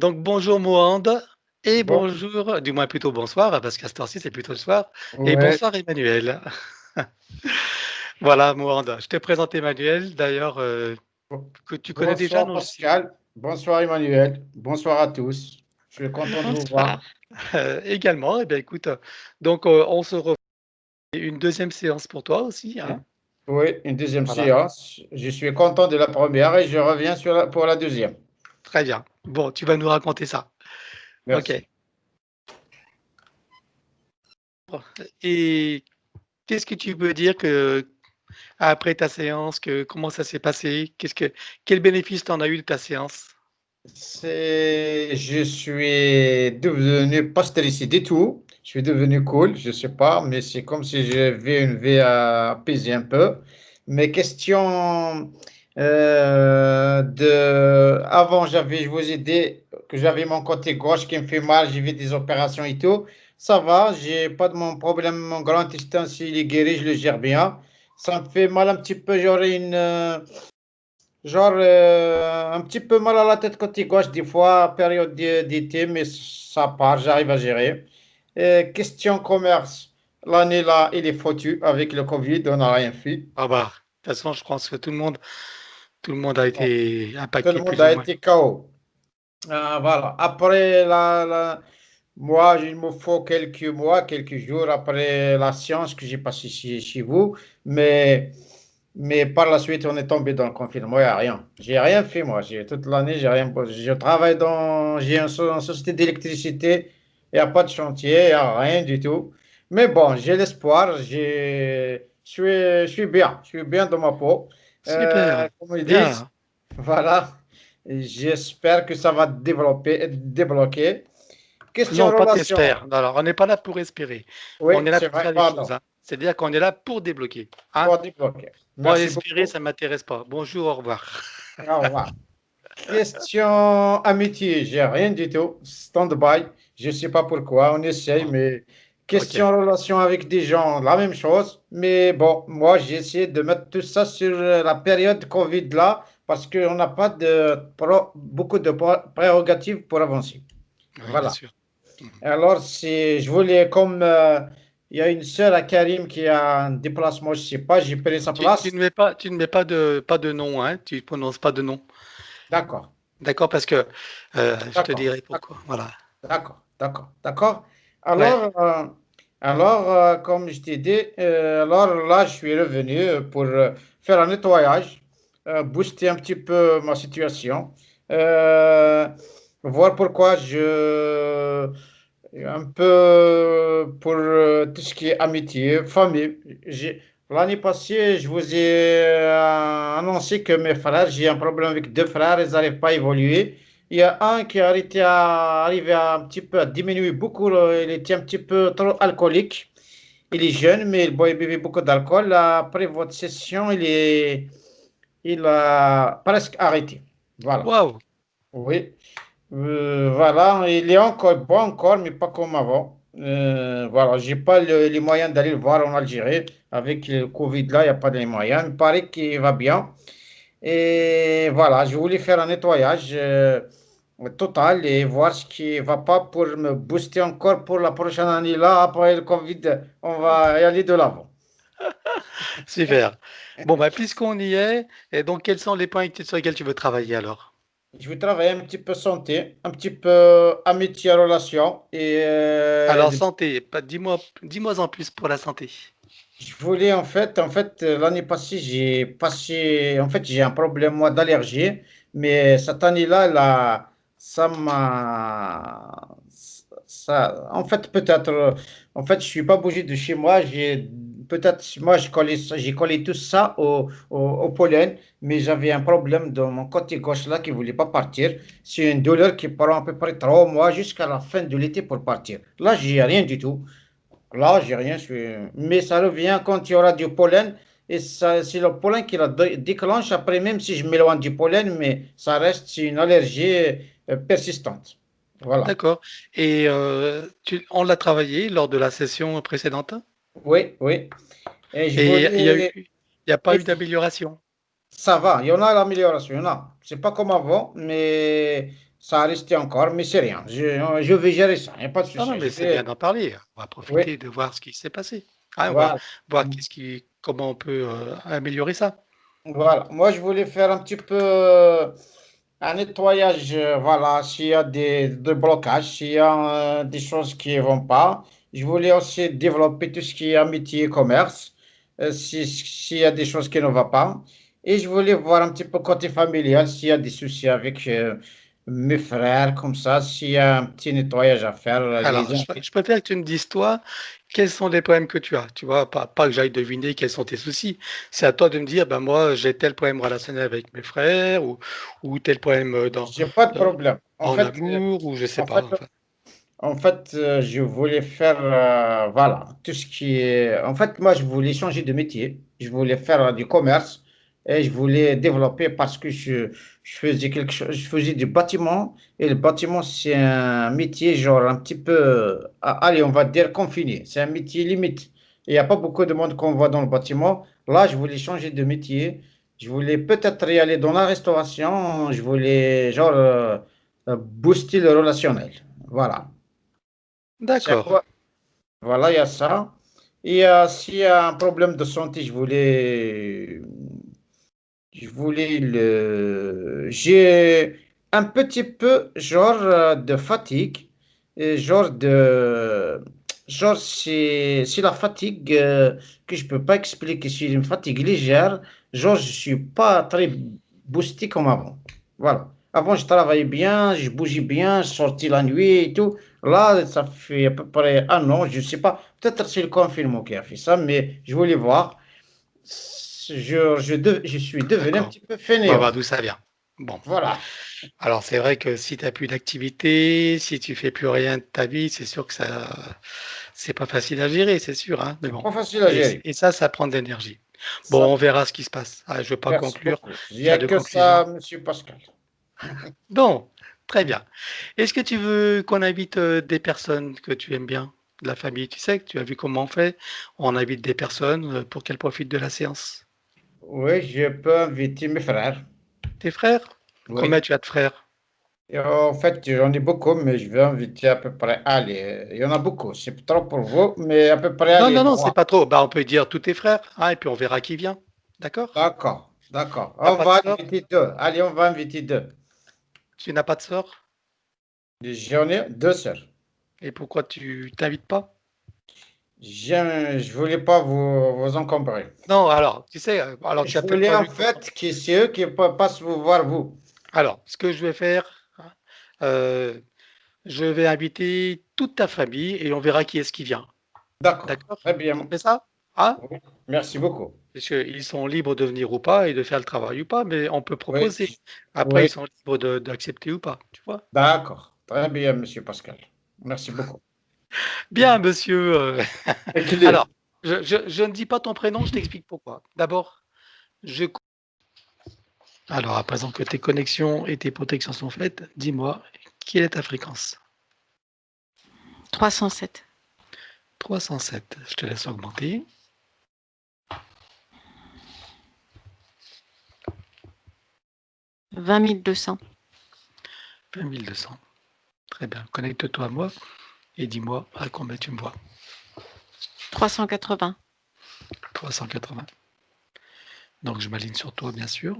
Donc bonjour Mohand et Bon, bonjour, du moins plutôt bonsoir, parce qu'à cette heure-ci c'est plutôt le soir, et ouais. bonsoir Emmanuel. Voilà Mohand, je te présente Emmanuel, d'ailleurs que tu connais déjà, Bonsoir non? Pascal, bonsoir Emmanuel, bonsoir à tous. Je suis content de vous voir. Bonsoir. Également, eh bien écoute, donc on se refait une deuxième séance pour toi aussi, hein? Oui, une deuxième Voilà, séance. Je suis content de la première et je reviens pour la deuxième. très bien. Bon, tu vas nous raconter ça. Ok. Merci. Et qu'est-ce que tu peux dire que après ta séance, comment ça s'est passé? Quel bénéfice t'en as eu de ta séance? Je suis devenu pas stressé du tout. Je suis devenu cool, je sais pas, mais c'est comme si j'avais une vie apaisée un peu. Mes questions avant, je vous ai dit que j'avais mon côté gauche qui me fait mal, j'ai fait des opérations et tout. Ça va, j'ai pas de mon problème, mon grand intestin, s'il est guéri, je le gère bien. Ça me fait mal un petit peu, j'aurais un petit peu mal à la tête côté gauche, des fois, période d'été, mais ça part, j'arrive à gérer. Question commerce, l'année là, il est foutu avec le Covid, on n'a rien fait. Ah bah, de toute façon, je pense que tout le monde a Bon, été tout le impacté monde plus ou a moins. été KO. Voilà. Après, moi, il me faut quelques mois, quelques jours après la séance que j'ai passée chez vous, mais. Mais par la suite, on est tombé dans le confinement, il n'y a rien. J'ai rien fait, moi. Toute l'année, j'ai rien. Je travaille j'ai une société d'électricité. Il n'y a pas de chantier, il n'y a rien du tout. Mais bon, j'ai l'espoir. Je suis bien. Je suis bien dans ma peau. Super, Comme ils disent, bien. voilà. J'espère que ça va débloquer. Question Non, pas relation. t'espères. Alors, on n'est pas là pour espérer. Oui, On est là c'est pour vrai, faire les choses, pardon. hein. C'est-à-dire qu'on est là pour débloquer, hein. Pour débloquer. Moi, Merci espérer, beaucoup. ça m'intéresse pas. Bonjour, au revoir. Au revoir. Question amitié, j'ai rien du tout. Stand-by. Je ne sais pas pourquoi. On essaye, Bon, mais ok. question relation avec des gens, la même chose. Mais bon, moi, j'ai essayé de mettre tout ça sur la période Covid là, parce qu'on n'a pas beaucoup de prérogatives pour avancer. Oui, bien Voilà. sûr. Mhm. Alors, si je voulais, comme il y a une sœur à Karim qui a un déplacement, je ne sais pas, j'ai pris sa Tu place. ne mets pas de nom, hein. Tu ne prononces pas de nom. D'accord, D'accord? Parce que je te d'accord, dirai pourquoi. d'accord. Voilà. D'accord, d'accord, d'accord. Ouais. Alors, comme je t'ai dit, alors là, je suis revenu pour faire un nettoyage, booster un petit peu ma situation, euh, voir pourquoi un peu pour tout ce qui est amitié, famille. L'année passée, je vous ai annoncé que mes frères, j'ai un problème avec deux frères, ils n'arrivent pas à évoluer. Il y a un qui a arrivé à un petit peu à diminuer beaucoup, il était un petit peu trop alcoolique. Il est jeune, mais il buvait beaucoup d'alcool. Après votre session, il a presque arrêté. Voilà. Waouh! Oui. Voilà, il est encore bon encore, mais pas comme avant. Voilà, j'ai pas les moyens d'aller le voir en Algérie. Avec le Covid là, il n'y a pas de moyens. Il paraît qu'il va bien. Et voilà, je voulais faire un nettoyage total et voir ce qui va pas pour me booster encore pour la prochaine année là. Après le Covid, on va y aller de l'avant. Super. Bon, bah, puisqu'on y est, et donc quels sont les points sur lesquels tu veux travailler alors? Je vais travailler un petit peu santé, un petit peu amitié, relation et Alors, santé, dis-moi en plus pour la santé. je voulais l'année passée, j'ai un problème moi d'allergie, mais cette année-là, ça m'a, en fait, peut-être, je suis pas bougé de chez moi, peut-être, moi, j'ai collé tout ça au pollen, mais j'avais un problème dans mon côté gauche là qui voulait pas partir. C'est une douleur qui prend à peu près 3 mois jusqu'à la fin de l'été pour partir. Là, j'ai rien du tout. Là, j'ai rien, mais ça revient quand il y aura du pollen. Et ça, c'est le pollen qui la déclenche après, même si je m'éloigne du pollen, mais ça reste une allergie persistante. Voilà. D'accord. Et on l'a travaillé lors de la session précédente Oui, oui. Et je et voulais. il y a pas Et eu d'amélioration. ça va, il y en a l'amélioration, il y en a. C'est pas comme avant, mais ça a resté encore, mais c'est rien. Je vais gérer ça, il n'y a pas de Non, non, souci. Je mais c'est bien vais, d'en parler. On va oui, profiter de voir ce qui s'est passé. Hein, on va voilà. voir comment on peut améliorer ça. Voilà. Moi, je voulais faire un petit peu un nettoyage. Voilà, s'il y a des blocages, s'il y a des choses qui ne vont pas. Je voulais aussi développer tout ce qui est amitié et commerce, s'il y a des choses qui ne vont pas. Et je voulais voir un petit peu côté familial, s'il y a des soucis avec mes frères, comme ça, s'il y a un petit nettoyage à faire. Alors, je préfère que tu me dises, toi, quels sont les problèmes que tu as. Tu vois, pas que j'aille deviner quels sont tes soucis. C'est à toi de me dire, ben moi, j'ai tel problème relationnel avec mes frères, ou tel problème J'ai pas de euh, problème. en amour, ou je sais En pas. fait, Enfin, je voulais faire, voilà, tout ce qui est. En fait, moi, je voulais changer de métier. Je voulais faire du commerce et je voulais développer parce que je faisais quelque chose, je faisais du bâtiment et le bâtiment, c'est un métier, genre, un petit peu, allez, on va dire confiné. C'est un métier limite. Il n'y a pas beaucoup de monde qu'on voit dans le bâtiment. Là, je voulais changer de métier. Je voulais peut-être y aller dans la restauration. Je voulais, genre, booster le relationnel. Voilà. C'est à d'accord. quoi? Voilà, il y a ça. Et s'il y a un problème de santé, j'ai un petit peu genre de fatigue, et genre c'est la fatigue que je peux pas expliquer. C'est une fatigue légère. Genre, je suis pas très boosté comme avant. Voilà. Avant, je travaillais bien, je bougeais bien, je sortais la nuit et tout. Là, ça fait à peu près un an, je sais pas. Peut-être c'est le confinement qui a fait ça, mais je voulais voir. Je suis devenu un D'accord. petit peu On va fainéant. voir d'où ça vient. Bon. Voilà. Alors, c'est vrai que si tu n'as plus d'activité, si tu fais plus rien de ta vie, c'est sûr que c'est pas facile à gérer, c'est sûr, hein, mais C'est bon. pas facile à gérer. Et ça prend de l'énergie. Bon, Ça, on verra ce qui se passe. Ah, je veux pas merci conclure. beaucoup. Il n'y Pas a de que conclusion. ça, Monsieur Pascal. Bon, très bien. Est-ce que tu veux qu'on invite des personnes que tu aimes bien, de la famille? Tu sais que tu as vu comment on fait. On invite des personnes pour qu'elles profitent de la séance. Oui, je peux inviter mes frères. Tes frères? Combien Oui. tu as de frères? Et en fait, j'en ai beaucoup, mais je vais inviter à peu près. Allez, il y en a beaucoup. C'est trop pour vous, mais à peu près, Non, allez, non, non, c'est trois. pas trop. Bah, on peut dire tous tes frères, hein, et puis on verra qui vient. D'accord? D'accord, d'accord. T'as On pas de va sœur? inviter deux. Allez, on va inviter deux. Tu n'as pas de sœur? J'en ai deux sœurs. Et pourquoi tu t'invites pas? Je voulais pas vous encombrer. Non, alors, tu sais, alors tu Je as peut-être voulais pas en vu. fait que c'est eux qui passent vous voir vous. Alors, ce que je vais faire, hein, euh, je vais inviter toute ta famille et on verra qui est-ce qui vient. D'accord, D'accord? très On bien. fait ça? Hein? Oui, merci beaucoup. Parce qu'ils sont libres de venir ou pas et de faire le travail ou pas, mais on peut Oui, proposer. Après, ils oui, sont libres d'accepter ou pas, tu vois? d'accord. Très bien, Monsieur Pascal. Merci beaucoup. Bien, monsieur. Et qu'il Alors, est. je ne dis pas ton prénom, je t'explique pourquoi. D'abord, je. Alors, à présent que tes connexions et tes protections sont faites, dis-moi, quelle est ta fréquence? 307. 307. Je te laisse augmenter. 20 200. 20 200. Très bien. Connecte-toi à moi et dis-moi à combien tu me vois. 380. 380. Donc, je m'aligne sur toi, bien sûr.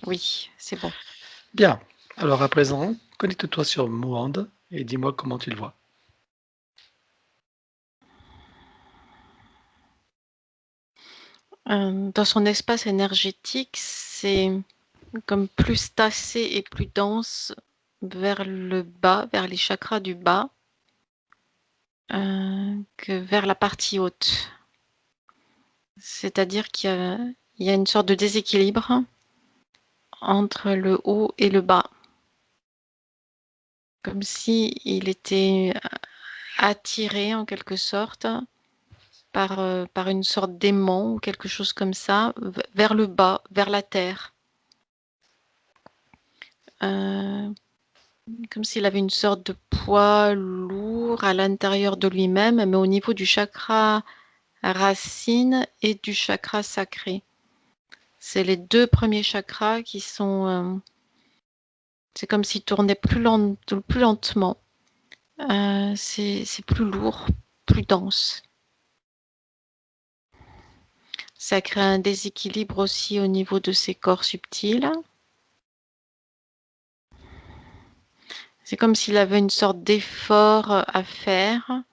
Oui, c'est bon. Bien. Alors, à présent, connecte-toi sur Mohand et dis-moi comment tu le vois. Dans son espace énergétique, c'est comme plus tassé et plus dense vers le bas, vers les chakras du bas, que vers la partie haute. C'est-à-dire qu'il y a une sorte de déséquilibre entre le haut et le bas. Comme si il était attiré en quelque sorte par une sorte d'aimant ou quelque chose comme ça, vers le bas, vers la terre. Comme s'il avait une sorte de poids lourd à l'intérieur de lui-même, mais au niveau du chakra racine et du chakra sacré. C'est les 2 premiers chakras qui sont, c'est comme s'ils tournaient plus lentement. C'est plus lourd, plus dense. Ça crée un déséquilibre aussi au niveau de ces corps subtils. C'est comme s'il avait une sorte d'effort à faire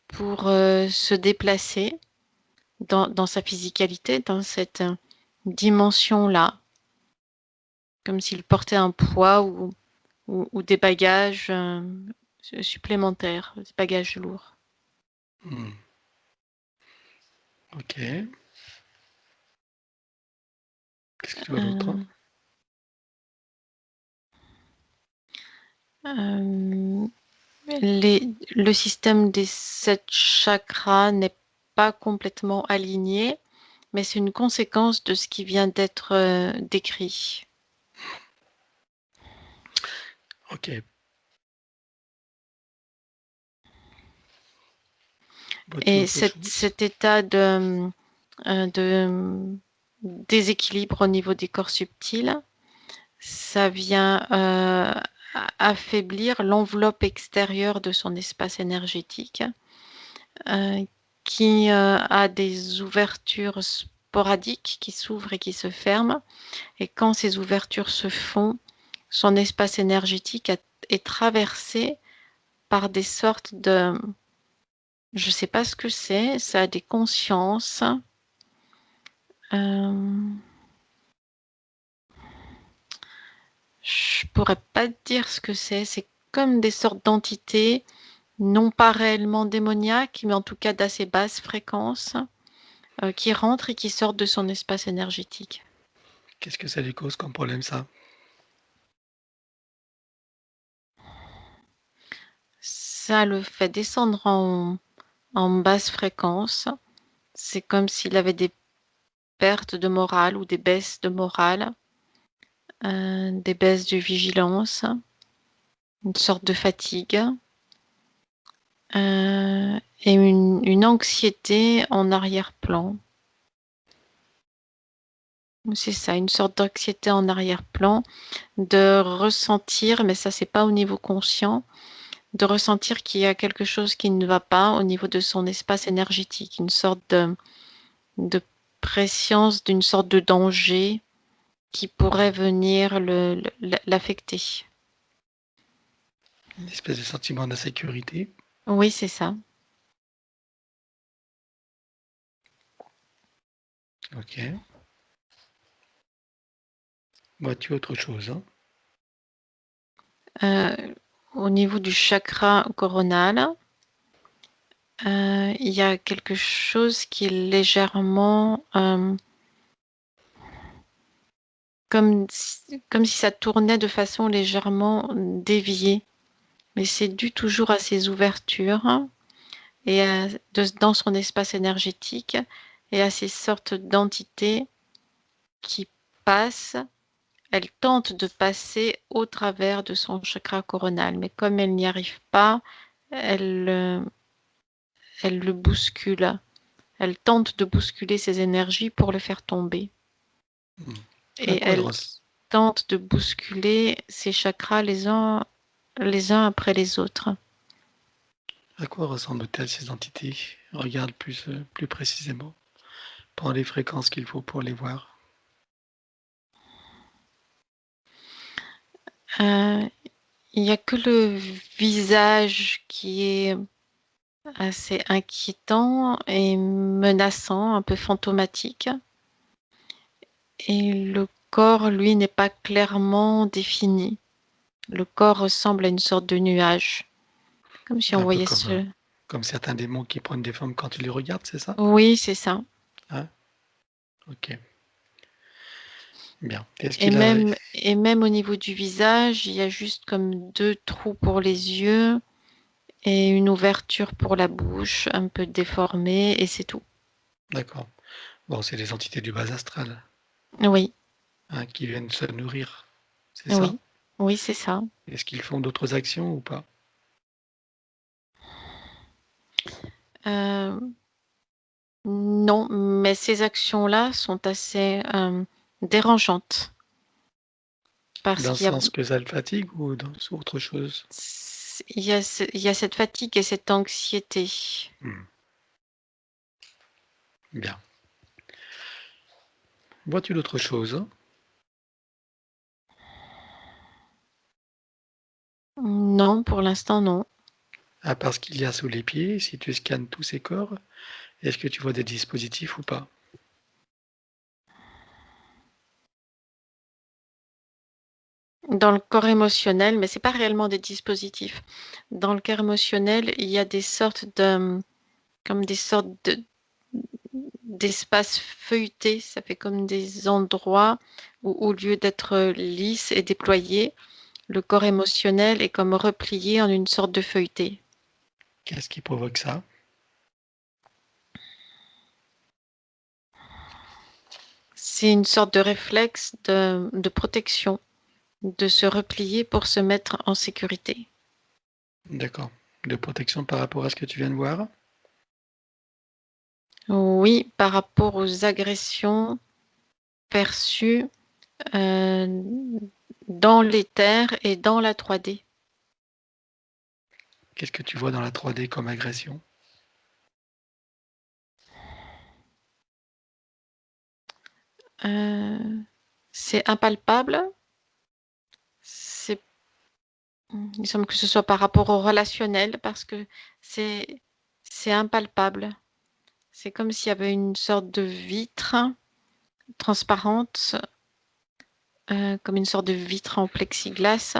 pour se déplacer dans sa physicalité, dans cette dimension-là. Comme s'il portait un poids ou des bagages supplémentaires, des bagages lourds. Ok. Qu'est-ce que tu vois d'autre? Le système des 7 chakras n'est pas complètement aligné, mais c'est une conséquence de ce qui vient d'être décrit. Ok. Et cet état de déséquilibre au niveau des corps subtils, ça vient affaiblir l'enveloppe extérieure de son espace énergétique qui a des ouvertures sporadiques qui s'ouvrent et qui se ferment. Et quand ces ouvertures se font, son espace énergétique est traversé par des sortes de... Je ne sais pas ce que c'est, ça a des consciences. Je pourrais pas te dire ce que c'est comme des sortes d'entités, non pas réellement démoniaques, mais en tout cas d'assez basse fréquence, qui rentrent et qui sortent de son espace énergétique. Qu'est-ce que ça lui cause comme problème, ça? Ça le fait descendre en basse fréquence. C'est comme s'il avait des pertes de morale ou des baisses de morale, des baisses de vigilance, une sorte de fatigue. Et une anxiété en arrière-plan. C'est ça, une sorte d'anxiété en arrière-plan, de ressentir, mais ça c'est pas au niveau conscient, de ressentir qu'il y a quelque chose qui ne va pas au niveau de son espace énergétique, une sorte de préscience, d'une sorte de danger qui pourrait venir l'affecter. Une espèce de sentiment d'insécurité. Oui, c'est ça. Ok. Vois-tu autre chose, hein? Au niveau du chakra coronal, il y a quelque chose qui est légèrement comme si ça tournait de façon légèrement déviée. Mais c'est dû toujours à ces ouvertures et dans son espace énergétique et à ces sortes d'entités qui passent. Elle tente de passer au travers de son chakra coronal, mais comme elle n'y arrive pas, elle le bouscule. Elle tente de bousculer ses énergies pour le faire tomber. Et elle tente de bousculer ses chakras les uns après les autres. À quoi ressemblent-elles ces entités? Regarde plus précisément. Prends les fréquences qu'il faut pour les voir. Il n'y a que le visage qui est assez inquiétant et menaçant, un peu fantomatique. Et le corps, lui, n'est pas clairement défini. Le corps ressemble à une sorte de nuage. Comme si on voyait comme certains démons qui prennent des formes quand tu les regardes, c'est ça? Oui, c'est ça. Hein? Ok. Bien. Et même au niveau du visage, il y a juste comme 2 trous pour les yeux et une ouverture pour la bouche, un peu déformée, et c'est tout. D'accord. Bon, c'est des entités du bas astral. Oui. Hein, qui viennent se nourrir, c'est Oui. ça? Oui, c'est ça. Est-ce qu'ils font d'autres actions ou pas? Non, mais ces actions-là sont assez dérangeante. Parce Dans le qu'il y a, sens que ça le fatigue ou dans autre chose? il y a, il y a cette fatigue et cette anxiété. Bien. Vois-tu d'autres choses? Non, pour l'instant, non. À part ce qu'il y a sous les pieds, si tu scannes tous ces corps, est-ce que tu vois des dispositifs ou pas? Dans le corps émotionnel, mais c'est pas réellement des dispositifs. Dans le corps émotionnel, il y a des sortes de, comme des sortes d'espaces feuilletés. Ça fait comme des endroits où, au lieu d'être lisse et déployé, le corps émotionnel est comme replié en une sorte de feuilleté. Qu'est-ce qui provoque ça? C'est une sorte de réflexe de protection, de se replier pour se mettre en sécurité. D'accord. De protection par rapport à ce que tu viens de voir? Oui, par rapport aux agressions perçues dans l'éther et dans la 3D. Qu'est-ce que tu vois dans la 3D comme agression? C'est impalpable. Il semble que ce soit par rapport au relationnel parce que c'est impalpable. C'est comme s'il y avait une sorte de vitre transparente, comme une sorte de vitre en plexiglas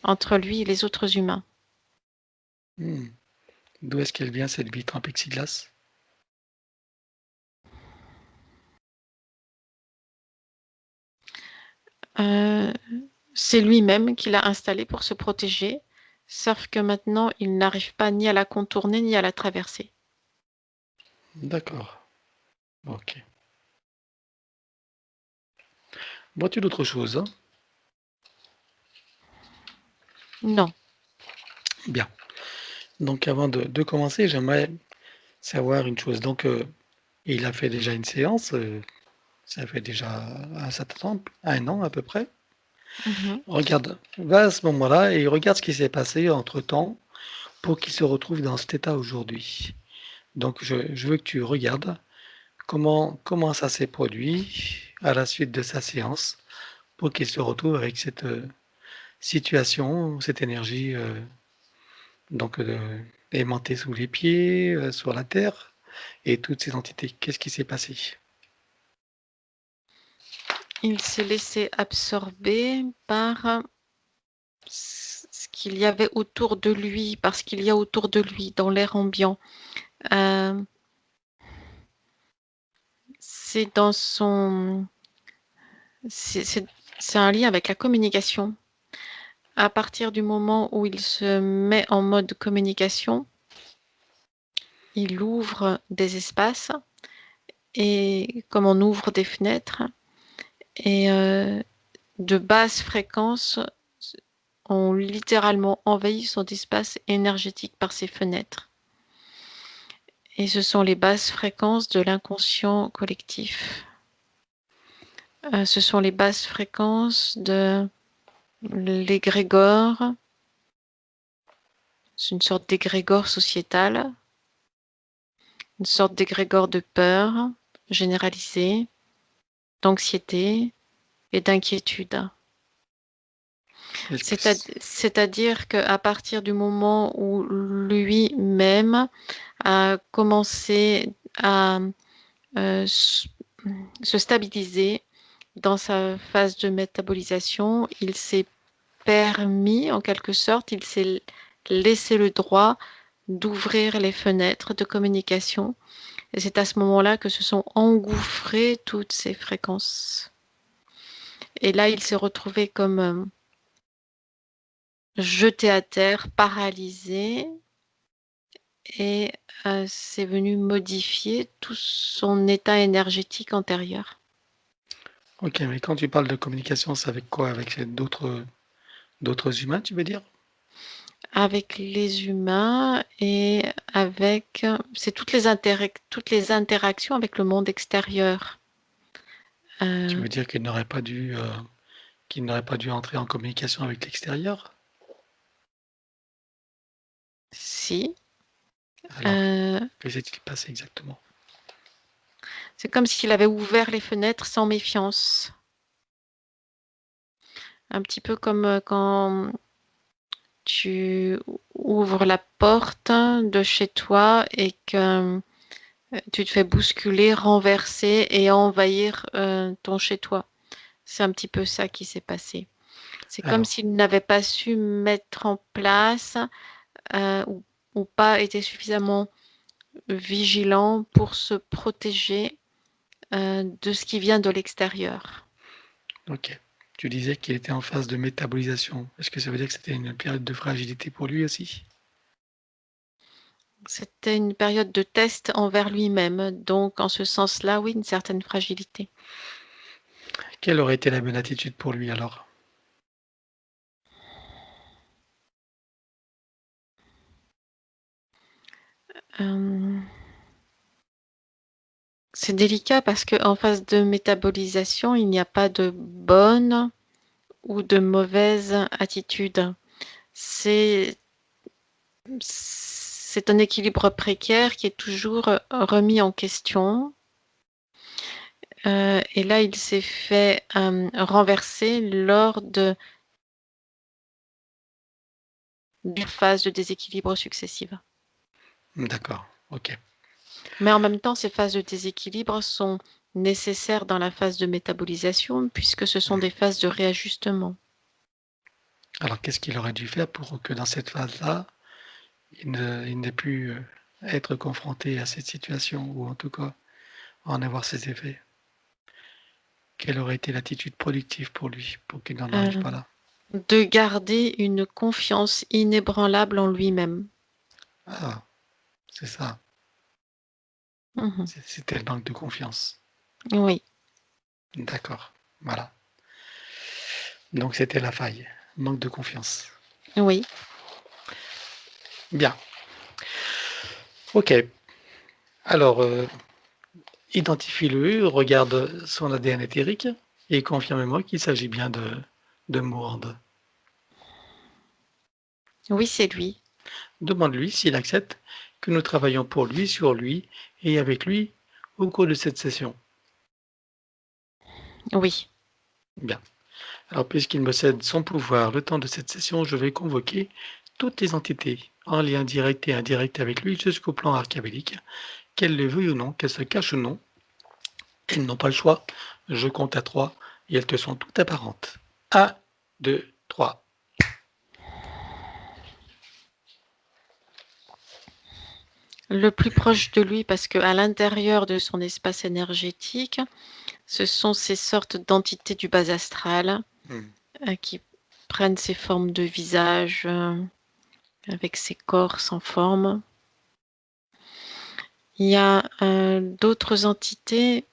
entre lui et les autres humains. D'où est-ce qu'elle vient cette vitre en plexiglas? C'est lui-même qui l'a installée pour se protéger, sauf que maintenant il n'arrive pas ni à la contourner ni à la traverser. D'accord. Ok. Vois-tu d'autres choses? Non. Bien. Donc avant de commencer, j'aimerais savoir une chose. Donc il a fait déjà une séance, ça fait déjà un certain temps, 1 an à peu près. Mhm. Regarde, va à ce moment-là et regarde ce qui s'est passé entre-temps pour qu'il se retrouve dans cet état aujourd'hui. Donc je veux que tu regardes comment ça s'est produit à la suite de sa séance pour qu'il se retrouve avec cette, situation, cette énergie, donc aimantée sous les pieds, sur la terre et toutes ces entités. Qu'est-ce qui s'est passé? Il s'est laissé absorber par ce qu'il y avait autour de lui, parce qu'il y a autour de lui, dans l'air ambiant. C'est dans son... C'est un lien avec la communication. À partir du moment où il se met en mode communication, il ouvre des espaces et comme on ouvre des fenêtres et de basses fréquences ont littéralement envahi son espace énergétique par ces fenêtres. Et ce sont les basses fréquences de l'inconscient collectif. Ce sont les basses fréquences de l'égrégore. C'est une sorte d'égrégore sociétal, une sorte d'égrégore de peur généralisée, d'anxiété et d'inquiétude. C'est-à-dire qu'à partir du moment où lui-même a commencé à se stabiliser dans sa phase de métabolisation, il s'est permis, en quelque sorte, il s'est laissé le droit d'ouvrir les fenêtres de communication. Et c'est à ce moment-là que se sont engouffrées toutes ces fréquences. Et là, il s'est retrouvé comme jeté à terre, paralysé, et c'est venu modifier tout son état énergétique antérieur. OK, mais quand tu parles de communication, c'est avec quoi? Avec d'autres humains, tu veux dire? Avec les humains et avec... C'est toutes les interactions avec le monde extérieur. Tu Euh, veux dire qu'il n'aurait pas dû entrer en communication avec l'extérieur? si. Alors, Euh, que s'est-il passé exactement? c'est comme s'il avait ouvert les fenêtres sans méfiance. Un petit peu comme quand tu ouvres la porte de chez toi et que tu te fais bousculer, renverser et envahir ton chez toi. C'est un petit peu ça qui s'est passé. C'est comme Alors, s'il n'avait pas su mettre en place ou, ou pas été suffisamment vigilant pour se protéger de ce qui vient de l'extérieur. ok. Tu disais qu'il était en phase de métabolisation. Est-ce que ça veut dire que c'était une période de fragilité pour lui aussi? C'était une période de test envers lui-même, donc en ce sens-là, oui, une certaine fragilité. Quelle aurait été la bonne attitude pour lui alors? Euh, c'est délicat parce qu'en phase de métabolisation, il n'y a pas de bonne ou de mauvaise attitude. C'est un équilibre précaire qui est toujours remis en question. Et là, il s'est fait renverser lors d'une phase de déséquilibre successive. D'accord, ok. Mais en même temps, ces phases de déséquilibre sont nécessaires dans la phase de métabolisation puisque ce sont des phases de réajustement. Alors, qu'est-ce qu'il aurait dû faire pour que dans cette phase-là, il n'ait pu être confronté à cette situation, ou en tout cas en avoir ses effets? Quelle aurait été l'attitude productive pour lui, pour qu'il n'en arrive Euh, pas là? de garder une confiance inébranlable en lui-même. Ah, c'est ça, Mhm. c'était le manque de confiance. Oui, D'accord, voilà. Donc c'était la faille, manque de confiance. oui. Bien, ok. Alors, identifie-le, regarde son ADN éthérique et confirme-moi qu'il s'agit bien de Mohand. Oui, c'est lui. Demande-lui s'il accepte que nous travaillons pour lui, sur lui et avec lui au cours de cette session. Oui. Bien. Alors, puisqu'il me cède son pouvoir le temps de cette session, je vais convoquer toutes les entités en lien direct et indirect avec lui jusqu'au plan archabélique, qu'elles le veuillent ou non, qu'elles se cachent ou non. Elles n'ont pas le choix. Je compte à 3 et elles te sont toutes apparentes. 1, 2, 3. Le plus proche de lui parce qu'à l'intérieur de son espace énergétique, ce sont ces sortes d'entités du bas astral qui prennent ces formes de visage avec ces corps sans forme. Il y a d'autres entités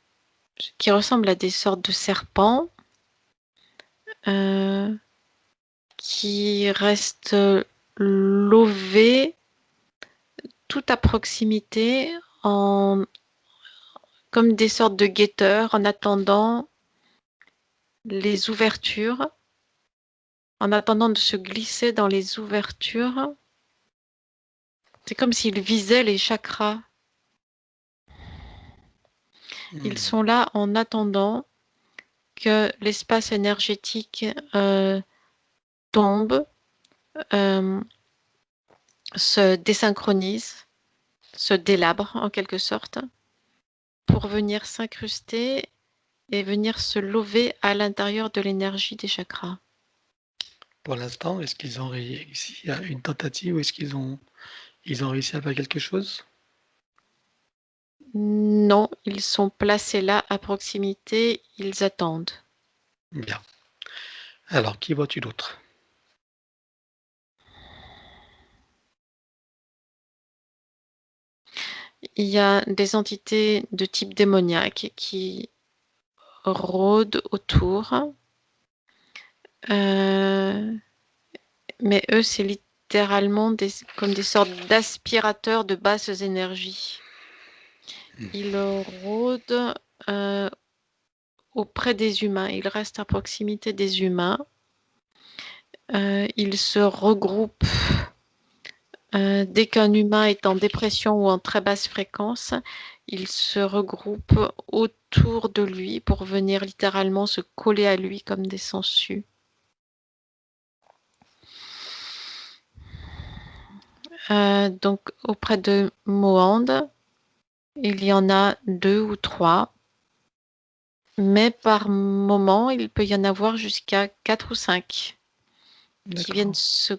qui ressemblent à des sortes de serpents qui restent lovés tout à proximité comme des sortes de guetteurs en attendant les ouvertures, en attendant de se glisser dans les ouvertures. C'est comme s'ils visaient les chakras. Ils sont là en attendant que l'espace énergétique tombe, se désynchronise, se délabre en quelque sorte, pour venir s'incruster et venir se lever à l'intérieur de l'énergie des chakras. Pour l'instant, est-ce qu'ils ont réussi à une tentative ou est-ce qu'ils ont réussi à faire quelque chose? Non, ils sont placés là à proximité, ils attendent. Bien. Alors, qui vois-tu d'autre? Il y a des entités de type démoniaque qui rôdent autour. Mais eux, c'est littéralement comme des sortes d'aspirateurs de basses énergies. Ils rôdent auprès des humains. Il reste à proximité des humains. Il se regroupe dès qu'un humain est en dépression ou en très basse fréquence. Il se regroupe autour de lui pour venir littéralement se coller à lui comme des sangsues. Donc auprès de Mohand, il y en a 2 ou 3, mais par moment, il peut y en avoir jusqu'à 4 ou 5 qui viennent se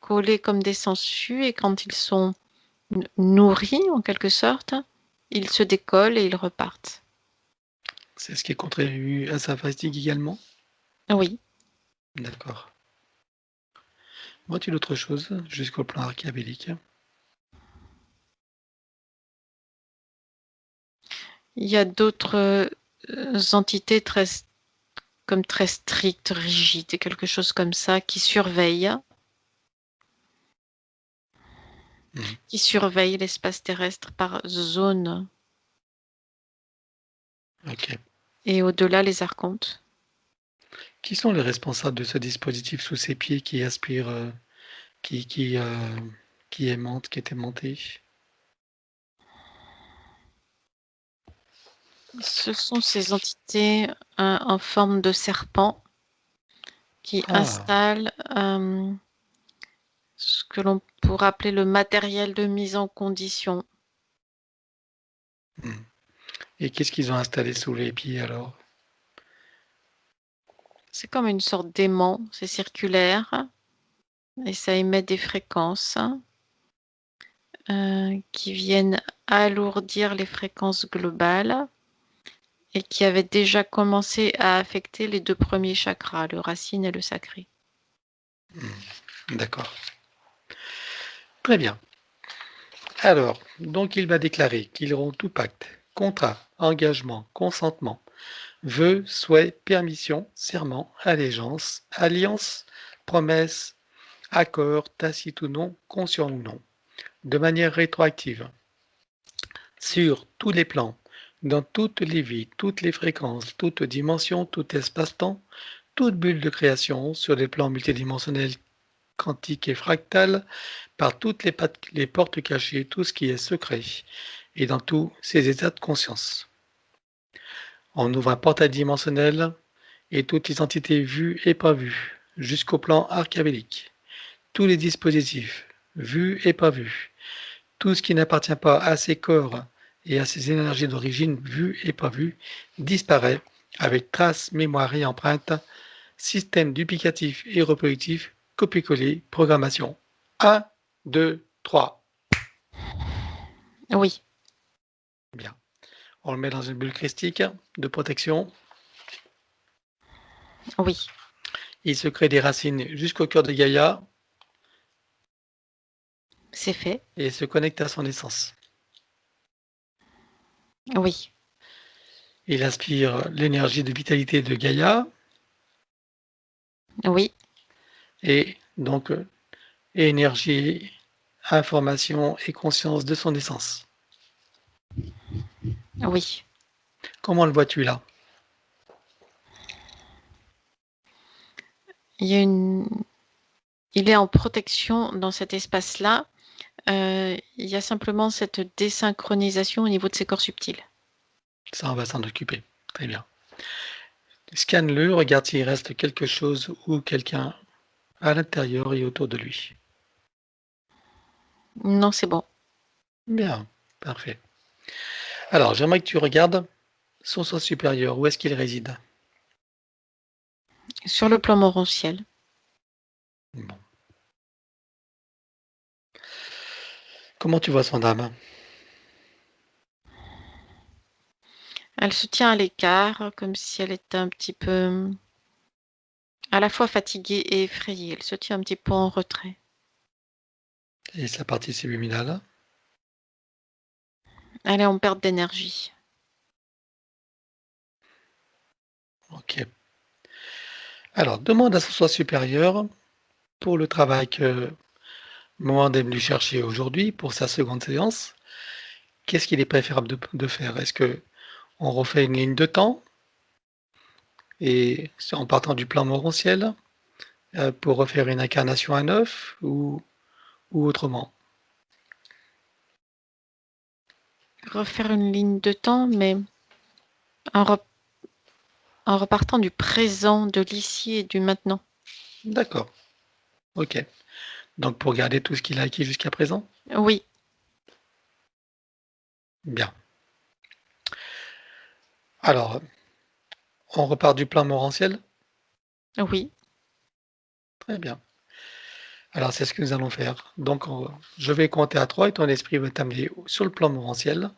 coller comme des sangsues, et quand ils sont nourris en quelque sorte, ils se décollent et ils repartent. C'est ce qui contribue à sa fatigue également? Oui. D'accord. Vois-tu d'autres choses jusqu'au plan archéabélique? Il y a d'autres entités très strictes, rigides, et quelque chose comme ça, qui surveillent l'espace terrestre par zone. Ok. Et au-delà, les archontes. Qui sont les responsables de ce dispositif sous ses pieds qui aspire, qui aimante, qui est aimanté? Ce sont ces entités en forme de serpent qui installent ce que l'on pourrait appeler le matériel de mise en condition. Et qu'est-ce qu'ils ont installé sous les pieds alors? C'est comme une sorte d'aimant, c'est circulaire et ça émet des fréquences qui viennent alourdir les fréquences globales et qui avaient déjà commencé à affecter les 2 premiers chakras, le racine et le sacré. D'accord. Très bien. Alors, donc il va déclarer qu'il rompt tout pacte, contrat, engagement, consentement, vœu, souhait, permission, serment, allégeance, alliance, promesse, accord, tacite ou non, conscient ou non, de manière rétroactive, sur tous les plans, dans toutes les vies, toutes les fréquences, toutes dimensions, tout espace-temps, toute bulle de création, sur les plans multidimensionnels, quantiques et fractales, par toutes les portes cachées, tout ce qui est secret, et dans tous ces états de conscience. On ouvre un portail dimensionnel et toutes les entités vues et pas vues, jusqu'au plan archabélique. Tous les dispositifs, vus et pas vus. Tout ce qui n'appartient pas à ces corps et à ces énergies d'origine vues et pas vues disparaît avec traces, mémoire et empreintes, système duplicatif et reproductif, copier-coller, programmation. 1, 2, 3. Oui. Bien. On le met dans une bulle christique de protection. Oui. Il se crée des racines jusqu'au cœur de Gaïa. C'est fait. Et se connecte à son essence. Oui. Il inspire l'énergie de vitalité de Gaïa. Oui. Et donc, énergie, information et conscience de son essence. Oui. Comment le vois-tu là? Il est en protection dans cet espace-là. Il y a simplement cette désynchronisation au niveau de ses corps subtils. Ça, on va s'en occuper. Très bien. Scanne-le, regarde s'il reste quelque chose ou quelqu'un à l'intérieur et autour de lui. Non, c'est bon. Bien, parfait. Alors, j'aimerais que tu regardes son soi supérieur. Où est-ce qu'il réside? Sur le plan morontiel. Bon. Comment tu vois son âme? Elle se tient à l'écart, comme si elle était un petit peu à la fois fatiguée et effrayée. Elle se tient un petit peu en retrait. Et sa partie subliminale? Elle est en perte d'énergie. Ok. Alors, demande à son soi supérieur pour le travail que Mohand est venu chercher aujourd'hui pour sa seconde séance. Qu'est-ce qu'il est préférable de faire? Est-ce que on refait une ligne de temps? Et c'est en partant du plan morantiel pour refaire une incarnation à neuf ou autrement? Refaire une ligne de temps, mais en, en repartant du présent, de l'ici et du maintenant. D'accord. Ok. Donc pour garder tout ce qu'il a acquis jusqu'à présent? Oui, Bien. Alors, on repart du plan morantiel? oui, Très bien. Alors c'est ce que nous allons faire. Donc je vais compter à 3 et ton esprit va t'amener sur le plan morantiel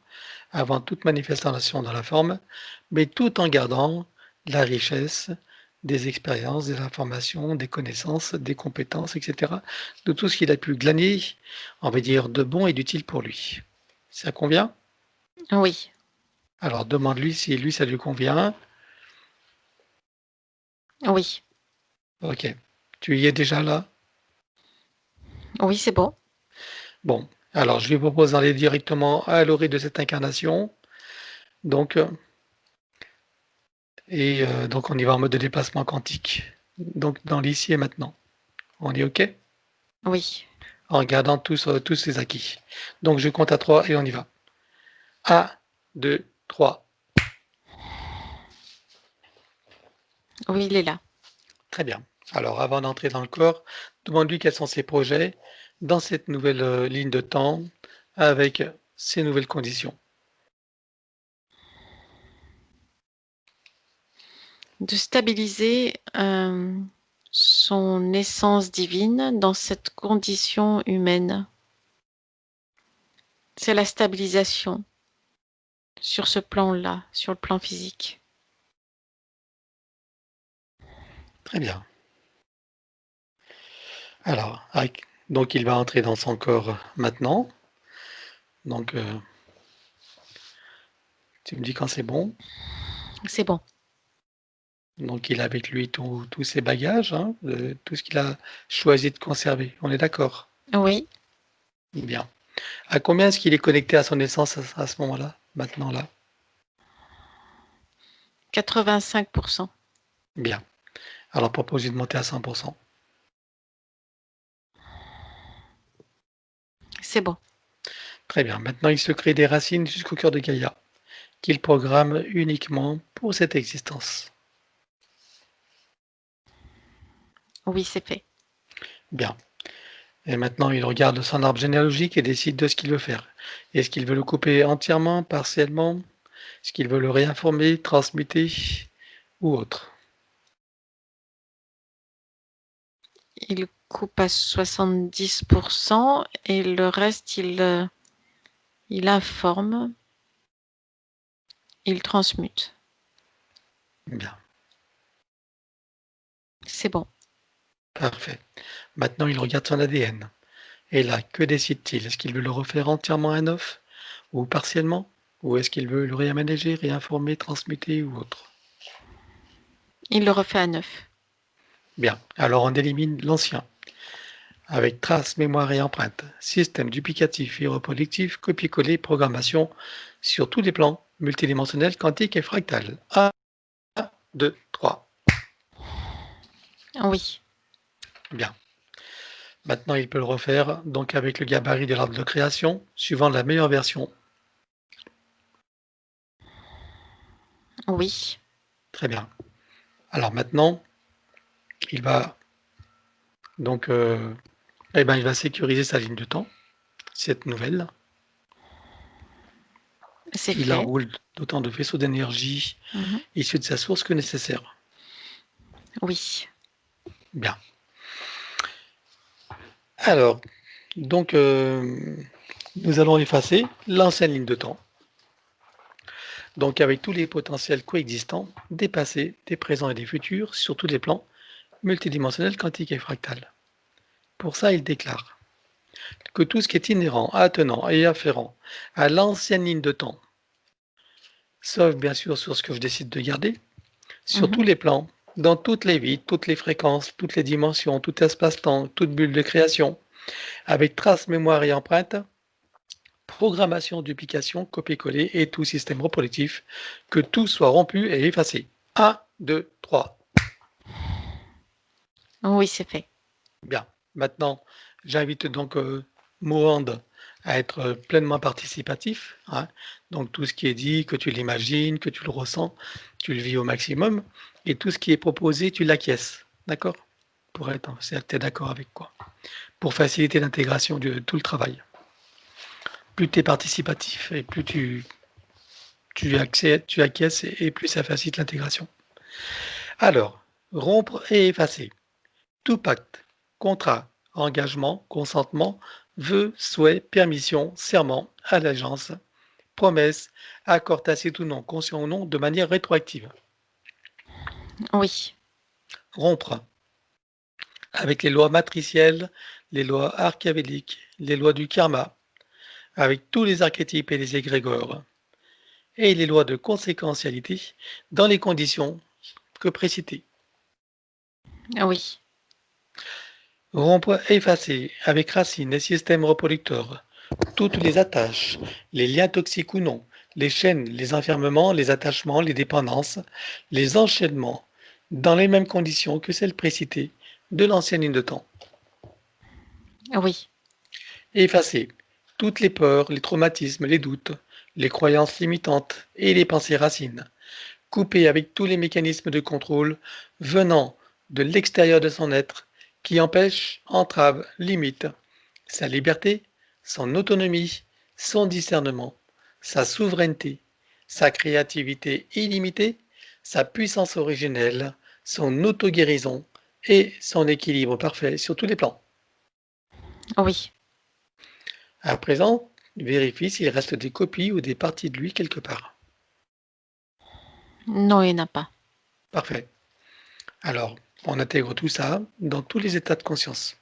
avant toute manifestation dans la forme, mais tout en gardant la richesse des expériences, des informations, des connaissances, des compétences, etc., de tout ce qu'il a pu glaner, on va dire, de bon et d'utile pour lui. Ça convient? oui, Alors demande-lui si lui ça lui convient. oui, Ok. Tu y es déjà là? oui, c'est bon. Bon. Alors je lui propose d'aller directement à l'orée de cette incarnation. Donc, donc on y va en mode de déplacement quantique. Donc dans l'ici et maintenant. On est OK? Oui, En gardant tous ses acquis. Donc je compte à 3 et on y va. 1, 2, 3. oui, il est là. Très bien. Alors avant d'entrer dans le corps, demande-lui quels sont ses projets dans cette nouvelle ligne de temps avec ces nouvelles conditions. De stabiliser son essence divine dans cette condition humaine. C'est la stabilisation sur ce plan-là, sur le plan physique. Très bien. Alors, donc il va entrer dans son corps maintenant. Donc tu me dis quand c'est bon. C'est bon. Donc il a avec lui tous ses bagages, hein, tout ce qu'il a choisi de conserver. On est d'accord? Oui, Bien. À combien est-ce qu'il est connecté à son essence à ce moment-là, maintenant là? 85%. Bien. Alors propose-lui de monter à 100%. C'est bon. Très bien. Maintenant, il se crée des racines jusqu'au cœur de Gaïa, qu'il programme uniquement pour cette existence. Oui, c'est fait. Bien. Et maintenant, il regarde son arbre généalogique et décide de ce qu'il veut faire. Est-ce qu'il veut le couper entièrement, partiellement? Est-ce qu'il veut le réinformer, transmuter ou autre? Il coupe à 70% et le reste, il informe, il transmute. Bien. C'est bon. Parfait. Maintenant, il regarde son ADN. Et là, que décide-t-il? Est-ce qu'il veut le refaire entièrement à neuf ou partiellement? Ou est-ce qu'il veut le réaménager, réinformer, transmuter ou autre? Il le refait à neuf. Bien, alors on élimine l'ancien, avec traces, mémoire et empreinte, système duplicatif et reproductif, copier-coller, programmation sur tous les plans, multidimensionnels, quantiques et fractales. 1, 2, 3. Oui, Bien. Maintenant, il peut le refaire donc avec le gabarit de l'arbre de création, suivant la meilleure version. oui, Très bien. Alors maintenant, il va donc eh ben, il va sécuriser sa ligne de temps, cette nouvelle. c'est Il fait. enroule d'autant de vaisseaux d'énergie Mhm. issus de sa source que nécessaire. Oui, Bien. Alors, donc, nous allons effacer l'ancienne ligne de temps. Donc, avec tous les potentiels coexistants, des passés, des présents et des futurs, sur tous les plans, multidimensionnels, quantiques et fractales. Pour ça, il déclare que tout ce qui est inhérent, attenant et afférent à l'ancienne ligne de temps, sauf bien sûr sur ce que je décide de garder, sur mhm. tous les plans, dans toutes les vies, toutes les fréquences, toutes les dimensions, tout espace-temps, toute bulle de création, avec trace, mémoire et empreinte, programmation, duplication, copier-coller et tout système reproductif, que tout soit rompu et effacé. 1, 2, 3. Oui, c'est fait. Bien. Maintenant, j'invite donc Mohand à être pleinement participatif, hein. Donc tout ce qui est dit, que tu l'imagines, que tu le ressens, tu le vis au maximum. Et tout ce qui est proposé, tu l'acquiesces. D'accord? Pour être, c'est que tu es d'accord avec quoi? Pour faciliter l'intégration de tout le travail. Plus tu es participatif et plus tu acquiesces et plus ça facilite l'intégration. Alors, rompre et effacer. Tout pacte, contrat, engagement, consentement, vœu, souhait, permission, serment, allégeance, promesse, accord tacite ou non, conscient ou non, de manière rétroactive. Oui, Rompre avec les lois matricielles, les lois archavéliques, les lois du karma, avec tous les archétypes et les égrégores, et les lois de conséquentialité dans les conditions que précitées. oui, Rompre et effacer avec racines et systèmes reproducteurs toutes les attaches, les liens toxiques ou non, les chaînes, les enfermements, les attachements, les dépendances, les enchaînements, dans les mêmes conditions que celles précitées de l'ancienne ligne de temps. oui, Effacer toutes les peurs, les traumatismes, les doutes, les croyances limitantes et les pensées racines. Couper avec tous les mécanismes de contrôle venant de l'extérieur de son être qui empêchent, entravent, limitent sa liberté, son autonomie, son discernement, sa souveraineté, sa créativité illimitée, sa puissance originelle, son auto-guérison et son équilibre parfait sur tous les plans. oui. À présent, vérifie s'il reste des copies ou des parties de lui quelque part. Non, il n'y en a pas. Parfait. Alors, on intègre tout ça dans tous les états de conscience.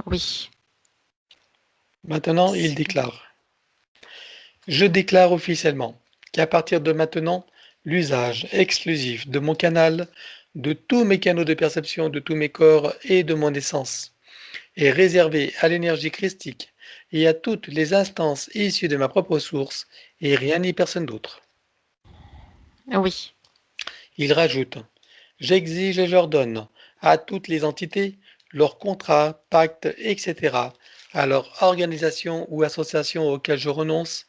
Oui. Maintenant, il déclare. Je déclare officiellement qu'à partir de maintenant, l'usage exclusif de mon canal, de tous mes canaux de perception, de tous mes corps et de mon essence est réservé à l'énergie christique et à toutes les instances issues de ma propre source et rien ni personne d'autre. Oui. Il rajoute. J'exige et j'ordonne à toutes les entités, leurs contrats, pactes, etc., à leur organisation ou association auxquelles je renonce,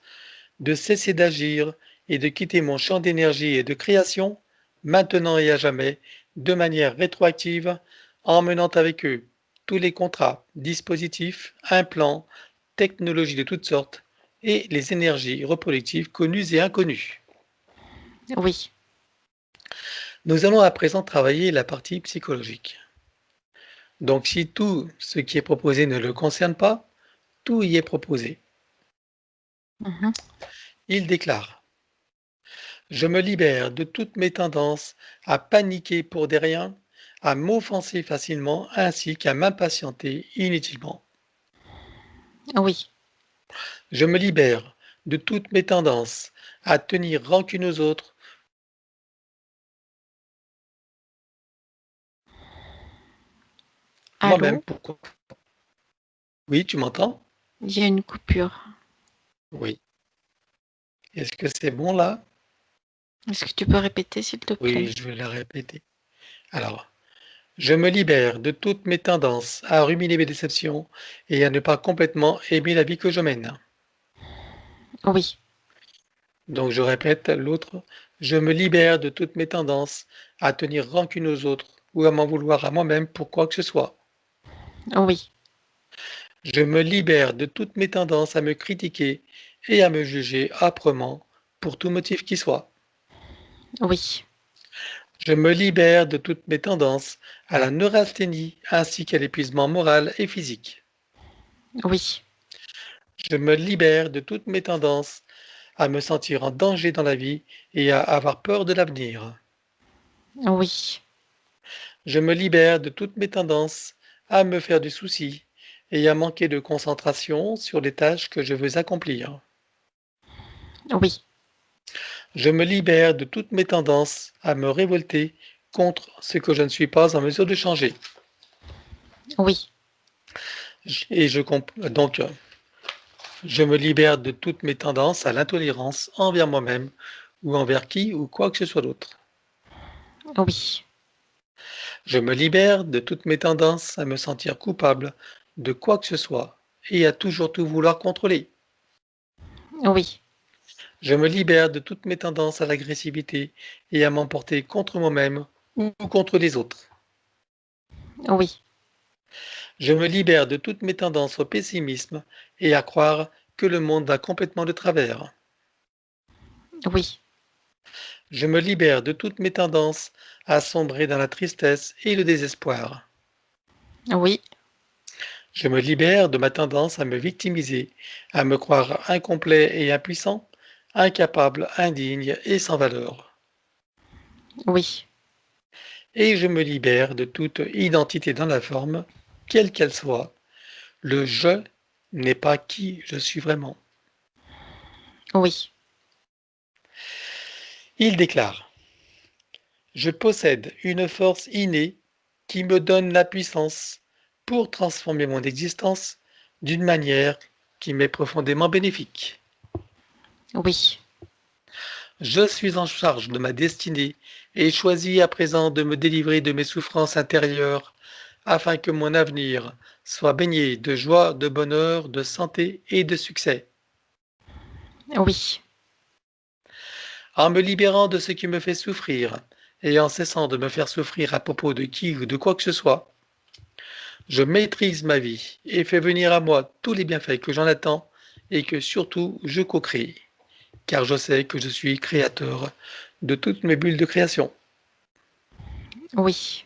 de cesser d'agir et de quitter mon champ d'énergie et de création, maintenant et à jamais, de manière rétroactive, emmenant avec eux tous les contrats, dispositifs, implants, technologies de toutes sortes et les énergies reproductives connues et inconnues. Oui. Nous allons à présent travailler la partie psychologique. Donc si tout ce qui est proposé ne le concerne pas, tout y est proposé. Mhm. Il déclare. Je me libère de toutes mes tendances à paniquer pour des riens, à m'offenser facilement ainsi qu'à m'impatienter inutilement. Oui. Je me libère de toutes mes tendances à tenir rancune aux autres, moi-même. Allô? Pourquoi? Oui, tu m'entends? Il y a une coupure. Oui. Est-ce que c'est bon là? Est-ce que tu peux répéter, s'il te plaît? Oui, je vais la répéter. Alors, je me libère de toutes mes tendances à ruminer mes déceptions et à ne pas complètement aimer la vie que je mène. Oui. Donc je répète l'autre, je me libère de toutes mes tendances à tenir rancune aux autres ou à m'en vouloir à moi-même pour quoi que ce soit. Oui. Je me libère de toutes mes tendances à me critiquer et à me juger âprement pour tout motif qui soit. Oui. Je me libère de toutes mes tendances à la neurasthénie ainsi qu'à l'épuisement moral et physique. Oui. Je me libère de toutes mes tendances à me sentir en danger dans la vie et à avoir peur de l'avenir. Oui. Je me libère de toutes mes tendances à me faire du souci et à manquer de concentration sur les tâches que je veux accomplir. Oui. Je me libère de toutes mes tendances à me révolter contre ce que je ne suis pas en mesure de changer. Oui. Et je me libère de toutes mes tendances à l'intolérance envers moi-même ou envers qui ou quoi que ce soit d'autre. Oui. Je me libère de toutes mes tendances à me sentir coupable de quoi que ce soit et à toujours tout vouloir contrôler. Oui. Je me libère de toutes mes tendances à l'agressivité et à m'emporter contre moi-même ou contre les autres. Oui. Je me libère de toutes mes tendances au pessimisme et à croire que le monde va complètement de travers. Oui. Je me libère de toutes mes tendances à sombrer dans la tristesse et le désespoir. Oui. Je me libère de ma tendance à me victimiser, à me croire incomplet et impuissant, incapable, indigne et sans valeur. Oui. Et je me libère de toute identité dans la forme, quelle qu'elle soit. Le je n'est pas qui je suis vraiment. Oui. Il déclare: je possède une force innée qui me donne la puissance pour transformer mon existence d'une manière qui m'est profondément bénéfique. Oui. Je suis en charge de ma destinée et choisis à présent de me délivrer de mes souffrances intérieures afin que mon avenir soit baigné de joie, de bonheur, de santé et de succès. Oui. En me libérant de ce qui me fait souffrir et en cessant de me faire souffrir à propos de qui ou de quoi que ce soit, je maîtrise ma vie et fais venir à moi tous les bienfaits que j'en attends et que surtout je co-crée, car je sais que je suis créateur de toutes mes bulles de création. Oui.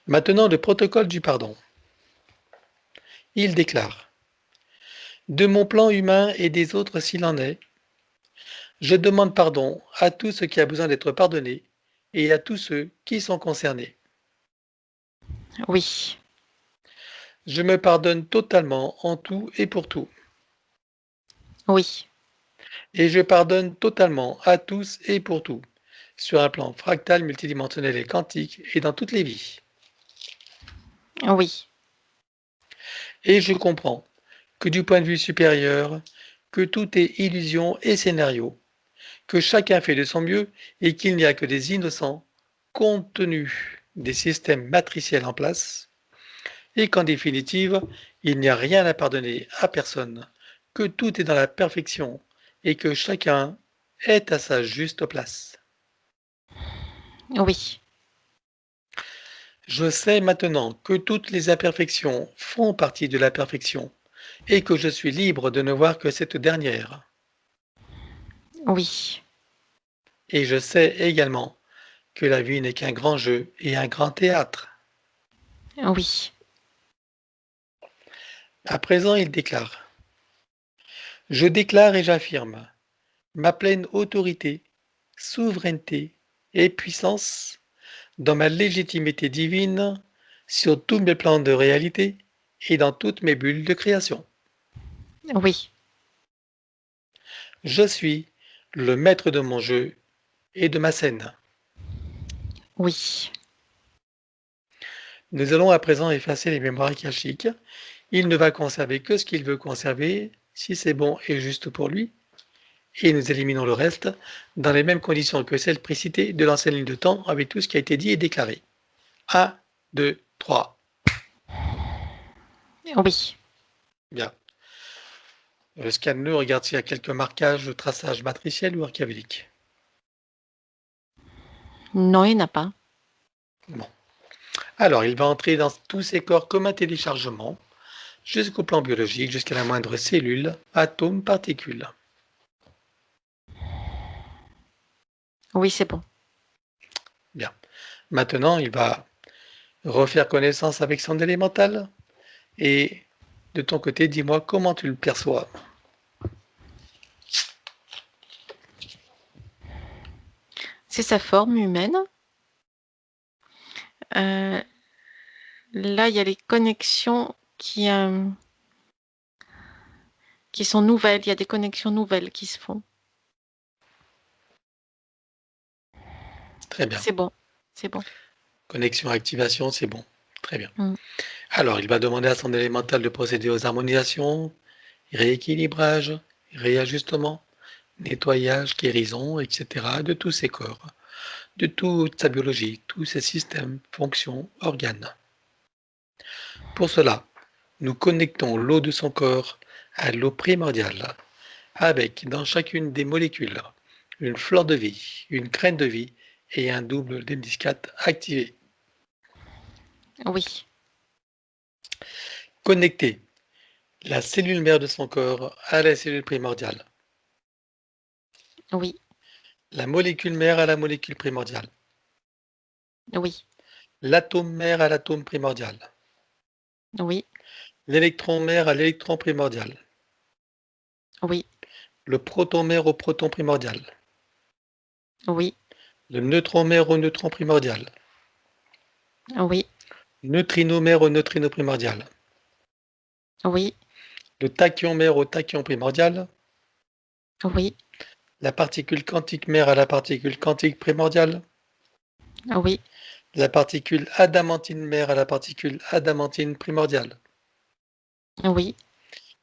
Maintenant, le protocole du pardon. Il déclare: de mon plan humain et des autres s'il en est, je demande pardon à tout ce qui a besoin d'être pardonné et à tous ceux qui sont concernés. Oui. Je me pardonne totalement en tout et pour tout. Oui. Et je pardonne totalement à tous et pour tout, sur un plan fractal, multidimensionnel et quantique et dans toutes les vies. Oui. Et je comprends que du point de vue supérieur, que tout est illusion et scénario, que chacun fait de son mieux et qu'il n'y a que des innocents compte tenu des systèmes matriciels en place, et qu'en définitive, il n'y a rien à pardonner à personne, que tout est dans la perfection et que chacun est à sa juste place. Oui. Je sais maintenant que toutes les imperfections font partie de la perfection et que je suis libre de ne voir que cette dernière. Oui. Et je sais également que la vie n'est qu'un grand jeu et un grand théâtre. Oui. À présent, il déclare: je déclare et j'affirme ma pleine autorité, souveraineté et puissance dans ma légitimité divine sur tous mes plans de réalité et dans toutes mes bulles de création. Oui. Je suis le maître de mon jeu et de ma scène. Oui. Nous allons à présent effacer les mémoires akashiques. Il ne va conserver que ce qu'il veut conserver, si c'est bon et juste pour lui, et nous éliminons le reste dans les mêmes conditions que celles précitées de l'ancienne ligne de temps avec tout ce qui a été dit et déclaré. 1, 2, 3. Oui. Bien. Scanne-le, regarde s'il y a quelques marquages de traçage matriciel ou archiavélique. Non, il n'y en a pas. Bon. Alors, il va entrer dans tous ces corps comme un téléchargement, jusqu'au plan biologique, jusqu'à la moindre cellule, atome, particule. Oui, c'est bon. Bien. Maintenant, il va refaire connaissance avec son élémental. Et de ton côté, dis-moi comment tu le perçois. C'est sa forme humaine. Là, il y a les connexions qui sont nouvelles. Il y a des connexions nouvelles qui se font. Très bien. C'est bon. C'est bon. Connexion, activation, c'est bon. Très bien. Mm. Alors, il va demander à son élémental de procéder aux harmonisations, rééquilibrage, réajustement, nettoyage, guérison, etc. de tous ses corps, de toute sa biologie, tous ses systèmes, fonctions, organes. Pour cela, nous connectons l'eau de son corps à l'eau primordiale, avec dans chacune des molécules une fleur de vie, une graine de vie et un double d'hémiscate activé. Oui. Connecter la cellule mère de son corps à la cellule primordiale, Oui. la molécule mère à la molécule primordiale, Oui. l'atome mère à l'atome primordial, Oui. l'électron mère à l'électron primordial, Oui. le proton mère au proton primordial, Oui. le neutron mère au neutron primordial, Oui. neutrino mère au neutrino primordial, Oui. le tachyon mère au tachyon primordial, Oui. la particule quantique mère à la particule quantique primordiale, Oui. la particule adamantine mère à la particule adamantine primordiale, Oui.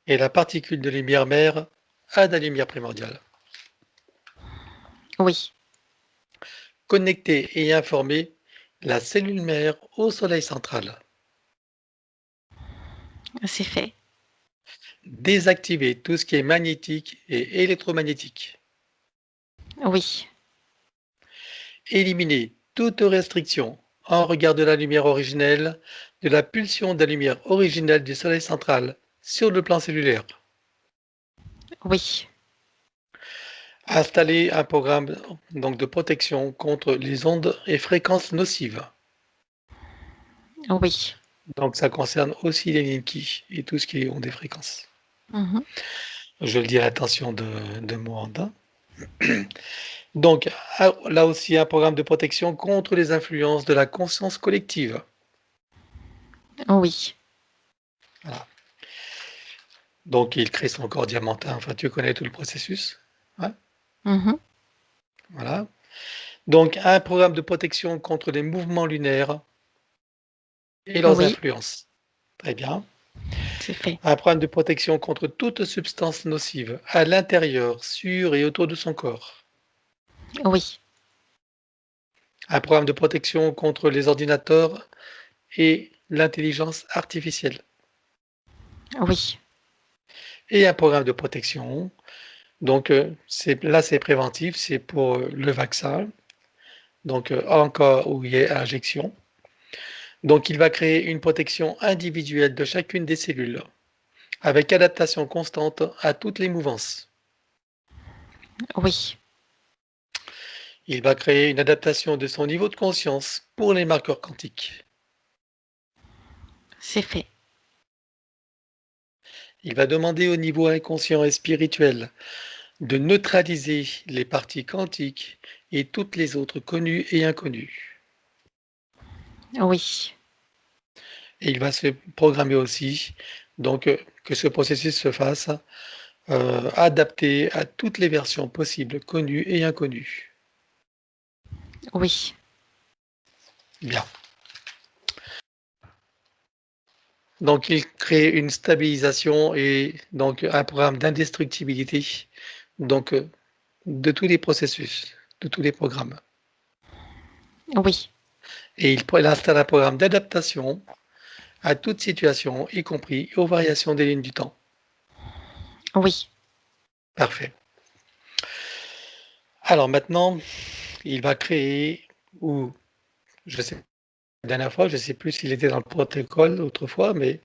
et la particule de lumière mère à la lumière primordiale. Oui. Connecter et informer la cellule mère au soleil central. C'est fait. Désactiver tout ce qui est magnétique et électromagnétique. Oui. Éliminer toute restriction en regard de la lumière originelle, de la pulsion de la lumière originelle du soleil central sur le plan cellulaire. Oui. Installer un programme donc, de protection contre les ondes et fréquences nocives. Oui. Donc ça concerne aussi les Linky et tout ce qui est ondes et fréquences. Mhm. Je le dis à l'attention de Moanda. Donc là aussi un programme de protection contre les influences de la conscience collective. Oui. Voilà. Donc il crée son corps diamantin, enfin tu connais tout le processus. Ouais, Mhm. voilà. Donc un programme de protection contre les mouvements lunaires et leurs Oui. influences. Très bien. C'est fait. Un programme de protection contre toute substance nocive à l'intérieur, sur et autour de son corps. Oui. Un programme de protection contre les ordinateurs et l'intelligence artificielle. Oui. Et un programme de protection. Donc là c'est préventif, c'est pour le vaccin. Donc en cas où il y a injection. Donc il va créer une protection individuelle de chacune des cellules, avec adaptation constante à toutes les mouvances. Oui. Il va créer une adaptation de son niveau de conscience pour les marqueurs quantiques. C'est fait. Il va demander au niveau inconscient et spirituel de neutraliser les parties quantiques et toutes les autres connues et inconnues. Oui. Et il va se programmer aussi donc que ce processus se fasse adapté à toutes les versions possibles, connues et inconnues. Oui. Bien. Donc il crée une stabilisation et donc un programme d'indestructibilité donc de tous les processus, de tous les programmes. Oui. Et il installe un programme d'adaptation à toute situation, y compris aux variations des lignes du temps. Oui. Parfait. Alors maintenant, il va créer, ou je sais, la dernière fois, je ne sais plus s'il était dans le protocole autrefois, mais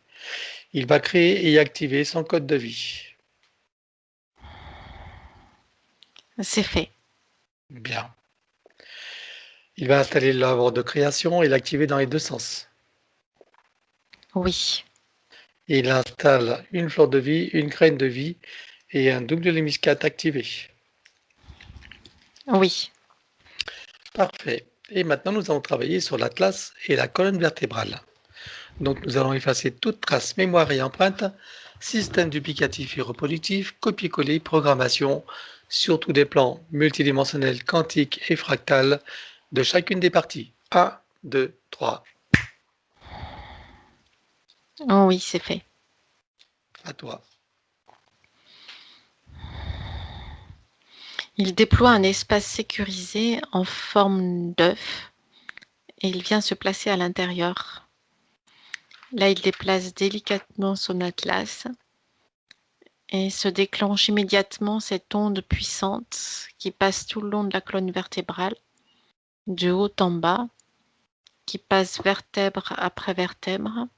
il va créer et activer son code de vie. C'est fait. Bien. Il va installer l'œuvre de création et l'activer dans les deux sens. Oui. Il installe une fleur de vie, une graine de vie et un double hémiscate activé. Oui. Parfait. Et maintenant, nous allons travailler sur l'atlas et la colonne vertébrale. Donc, nous allons effacer toute trace mémoire et empreinte, système duplicatif et reproductif, copier-coller, programmation, sur tous des plans multidimensionnels, quantiques et fractales de chacune des parties. 1, 2, 3, Oh oui, c'est fait. à toi. Il déploie un espace sécurisé en forme d'œuf et il vient se placer à l'intérieur. Là, il déplace délicatement son atlas et se déclenche immédiatement cette onde puissante qui passe tout le long de la colonne vertébrale, de haut en bas, qui passe vertèbre après vertèbre,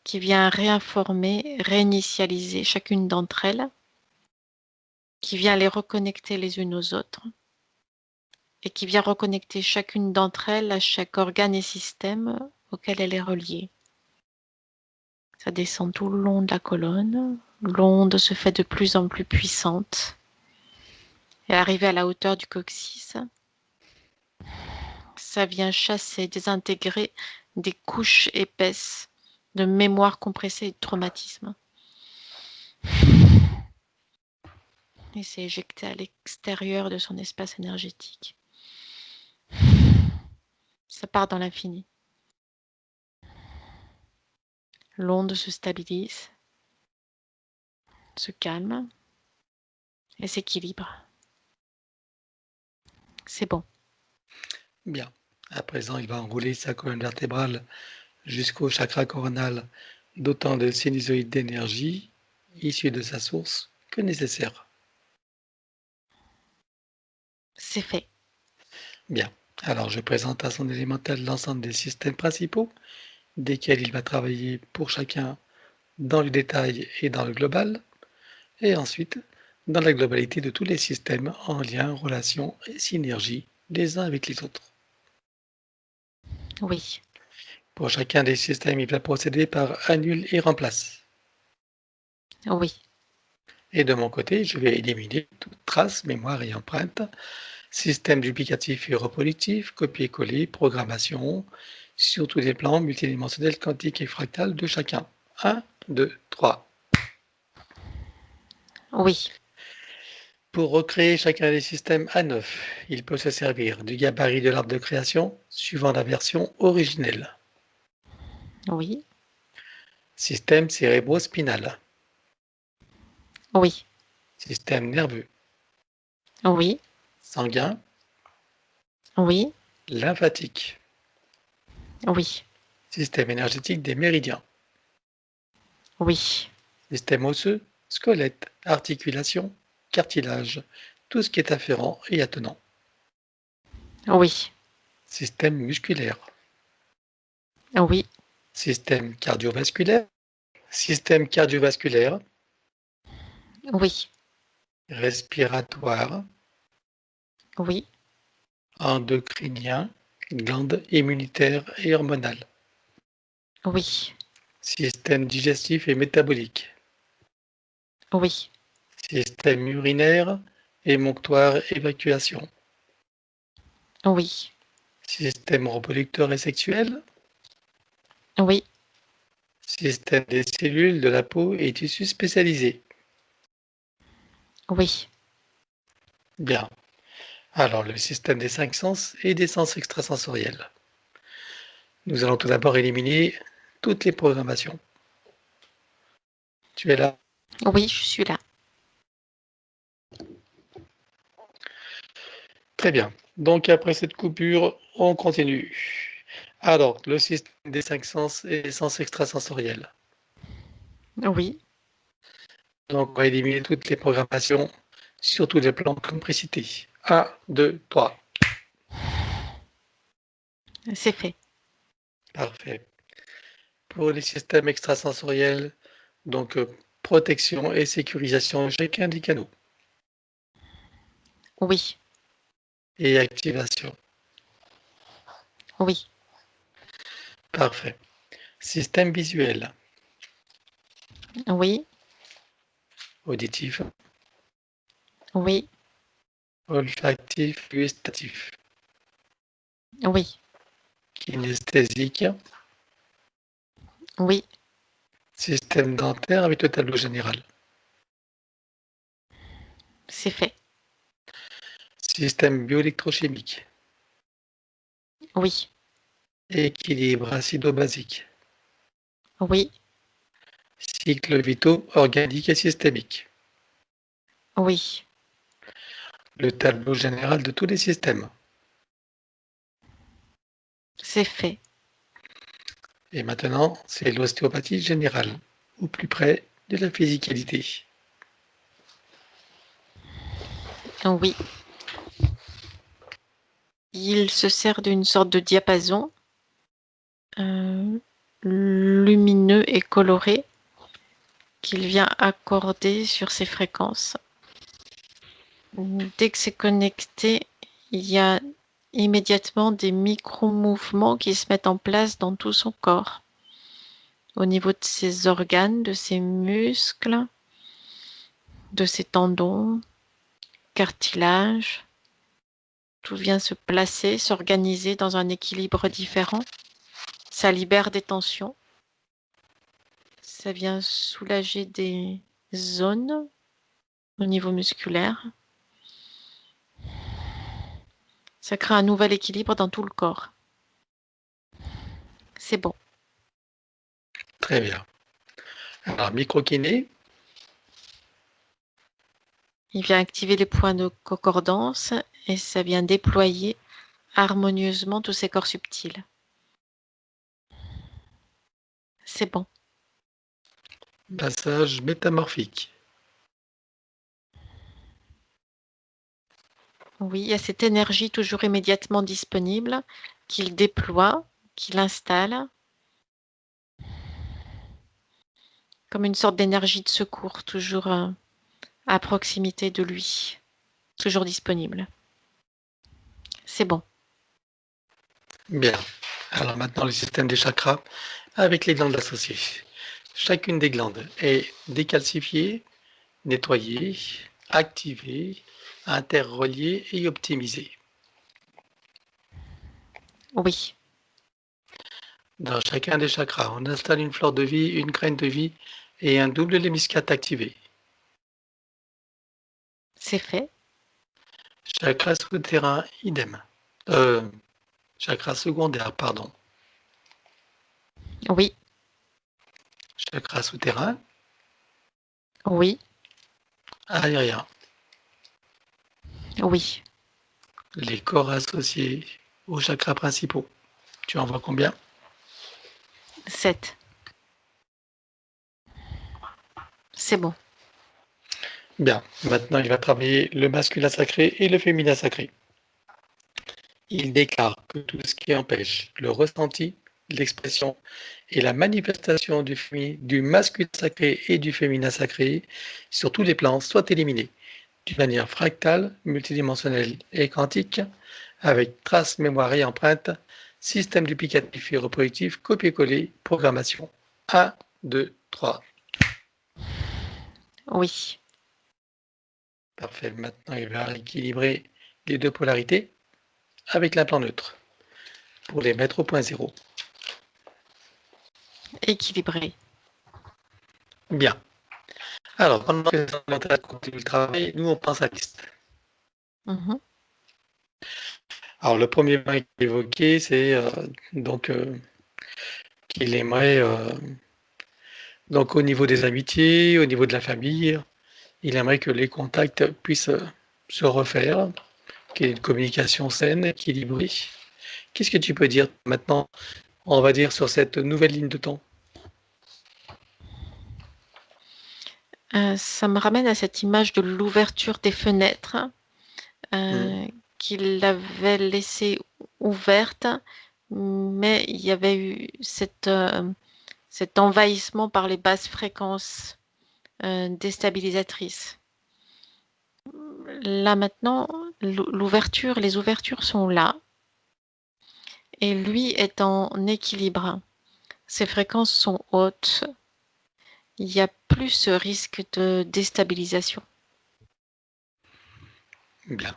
qui vient réinformer, réinitialiser chacune d'entre elles, qui vient les reconnecter les unes aux autres et qui vient reconnecter chacune d'entre elles à chaque organe et système auquel elle est reliée. Ça descend tout le long de la colonne. L'onde se fait de plus en plus puissante. Et arrivée à la hauteur du coccyx, ça vient chasser, désintégrer des couches épaisses de mémoire compressée et de traumatisme. Et c'est éjecté à l'extérieur de son espace énergétique. Ça part dans l'infini. L'onde se stabilise, se calme et s'équilibre. C'est bon. Bien. À présent, il va enrouler sa colonne vertébrale jusqu'au chakra coronal d'autant de sinusoïdes d'énergie issus de sa source que nécessaire. C'est fait. Bien. Alors, je présente à son élémental l'ensemble des systèmes principaux, desquels il va travailler pour chacun dans le détail et dans le global, et ensuite dans la globalité de tous les systèmes en lien, relation et synergie les uns avec les autres. Oui. Pour chacun des systèmes, il va procéder par annule et remplace. Oui. Et de mon côté, je vais éliminer toute trace, mémoire et empreinte, système duplicatif et reproductif, copier-coller, programmation, sur tous les plans multidimensionnels, quantiques et fractales de chacun. 1, 2, 3. Oui. Pour recréer chacun des systèmes à neuf, il peut se servir du gabarit de l'arbre de création suivant la version originelle. Oui. Système cérébro-spinal, Oui. système nerveux, Oui. sanguin, Oui. lymphatique, Oui. système énergétique des méridiens, Oui. système osseux, squelette, articulation, cartilage, tout ce qui est afférent et attenant. Oui. Système musculaire, Oui. système cardiovasculaire, système cardiovasculaire, Oui. respiratoire, Oui. endocrinien, glandes immunitaires et hormonales, Oui. système digestif et métabolique, Oui. système urinaire, émonctoire, évacuation, Oui. système reproducteur et sexuel, Oui. système des cellules de la peau et tissus spécialisés. Oui. Bien. Alors, le système des cinq sens et des sens extrasensoriels. Nous allons tout d'abord éliminer toutes les programmations. Tu es là? Oui, je suis là. Très bien. Donc, après cette coupure, on continue. Alors, le système des cinq sens et des sens extrasensoriels. Oui. Donc, on va éliminer toutes les programmations sur tous les plans comme précité. 1, 2, 3. C'est fait. Parfait. Pour les systèmes extrasensoriels, donc protection et sécurisation de chacun des canaux Oui. et activation. Oui. Parfait. Système visuel, Oui. auditif, Oui. olfactif, gustatif, Oui. kinesthésique, Oui. système dentaire avec le tableau général, C'est fait. système bioélectrochimique, Oui. équilibre acido-basique, Oui. cycle vitaux organique et systémique, Oui. le tableau général de tous les systèmes. C'est fait. Et maintenant, c'est l'ostéopathie générale, au plus près de la physicalité. Oui. Il se sert d'une sorte de diapason lumineux et coloré qu'il vient accorder sur ces fréquences. Dès que c'est connecté, il y a immédiatement des micro-mouvements qui se mettent en place dans tout son corps, au niveau de ses organes, de ses muscles, de ses tendons, cartilages. Tout vient se placer, s'organiser dans un équilibre différent. Ça libère des tensions. Ça vient soulager des zones au niveau musculaire. Ça crée un nouvel équilibre dans tout le corps. C'est bon. Très bien. Alors, microkiné, Il vient activer les points de concordance et ça vient déployer harmonieusement tous ces corps subtils. C'est bon. massage métamorphique. Oui, il y a cette énergie toujours immédiatement disponible qu'il déploie, qu'il installe, comme une sorte d'énergie de secours, toujours à proximité de lui, toujours disponible. C'est bon. Bien. Alors maintenant, le système des chakras avec les glandes associées. Chacune des glandes est décalcifiée, nettoyée, activée, interreliée et optimisée. Oui, Dans chacun des chakras, on installe une fleur de vie, une graine de vie et un double lémiscate activé. c'est fait. Chakra souterrain, idem. Chakra secondaire, pardon. Oui, Chakra souterrain, oui, aérien. oui. Les corps associés aux chakras principaux. Tu en vois combien? 7. C'est bon. Bien. Maintenant, il va travailler le masculin sacré et le féminin sacré. Il déclare que tout ce qui empêche le ressenti, l'expression et la manifestation du masculin sacré et du féminin sacré sur tous les plans soit éliminé d'une manière fractale, multidimensionnelle et quantique, avec traces, mémoire et empreinte, système duplicatif et reproductif, copier-coller, programmation. 1, 2, 3. Oui, Parfait. Maintenant, il va équilibrer les deux polarités avec l'implant neutre pour les mettre au point zéro. équilibré. Bien. Alors, pendant que les ordinateurs continuent le travail, nous, on pense à la liste. Mhm. Alors, le premier point qu'il évoquait, c'est qu'il aimerait, donc au niveau des amitiés, au niveau de la famille, il aimerait que les contacts puissent se refaire, qu'il y ait une communication saine, équilibrée. Qu'est-ce que tu peux dire maintenant, on va dire, sur cette nouvelle ligne de temps? Ça me ramène à cette image de l'ouverture des fenêtres qu'il avait laissée ouverte, mais il y avait eu cet envahissement par les basses fréquences déstabilisatrices. Là maintenant, les ouvertures sont là, et lui est en équilibre. Ses fréquences sont hautes. Il y a plus ce risque de déstabilisation. Bien.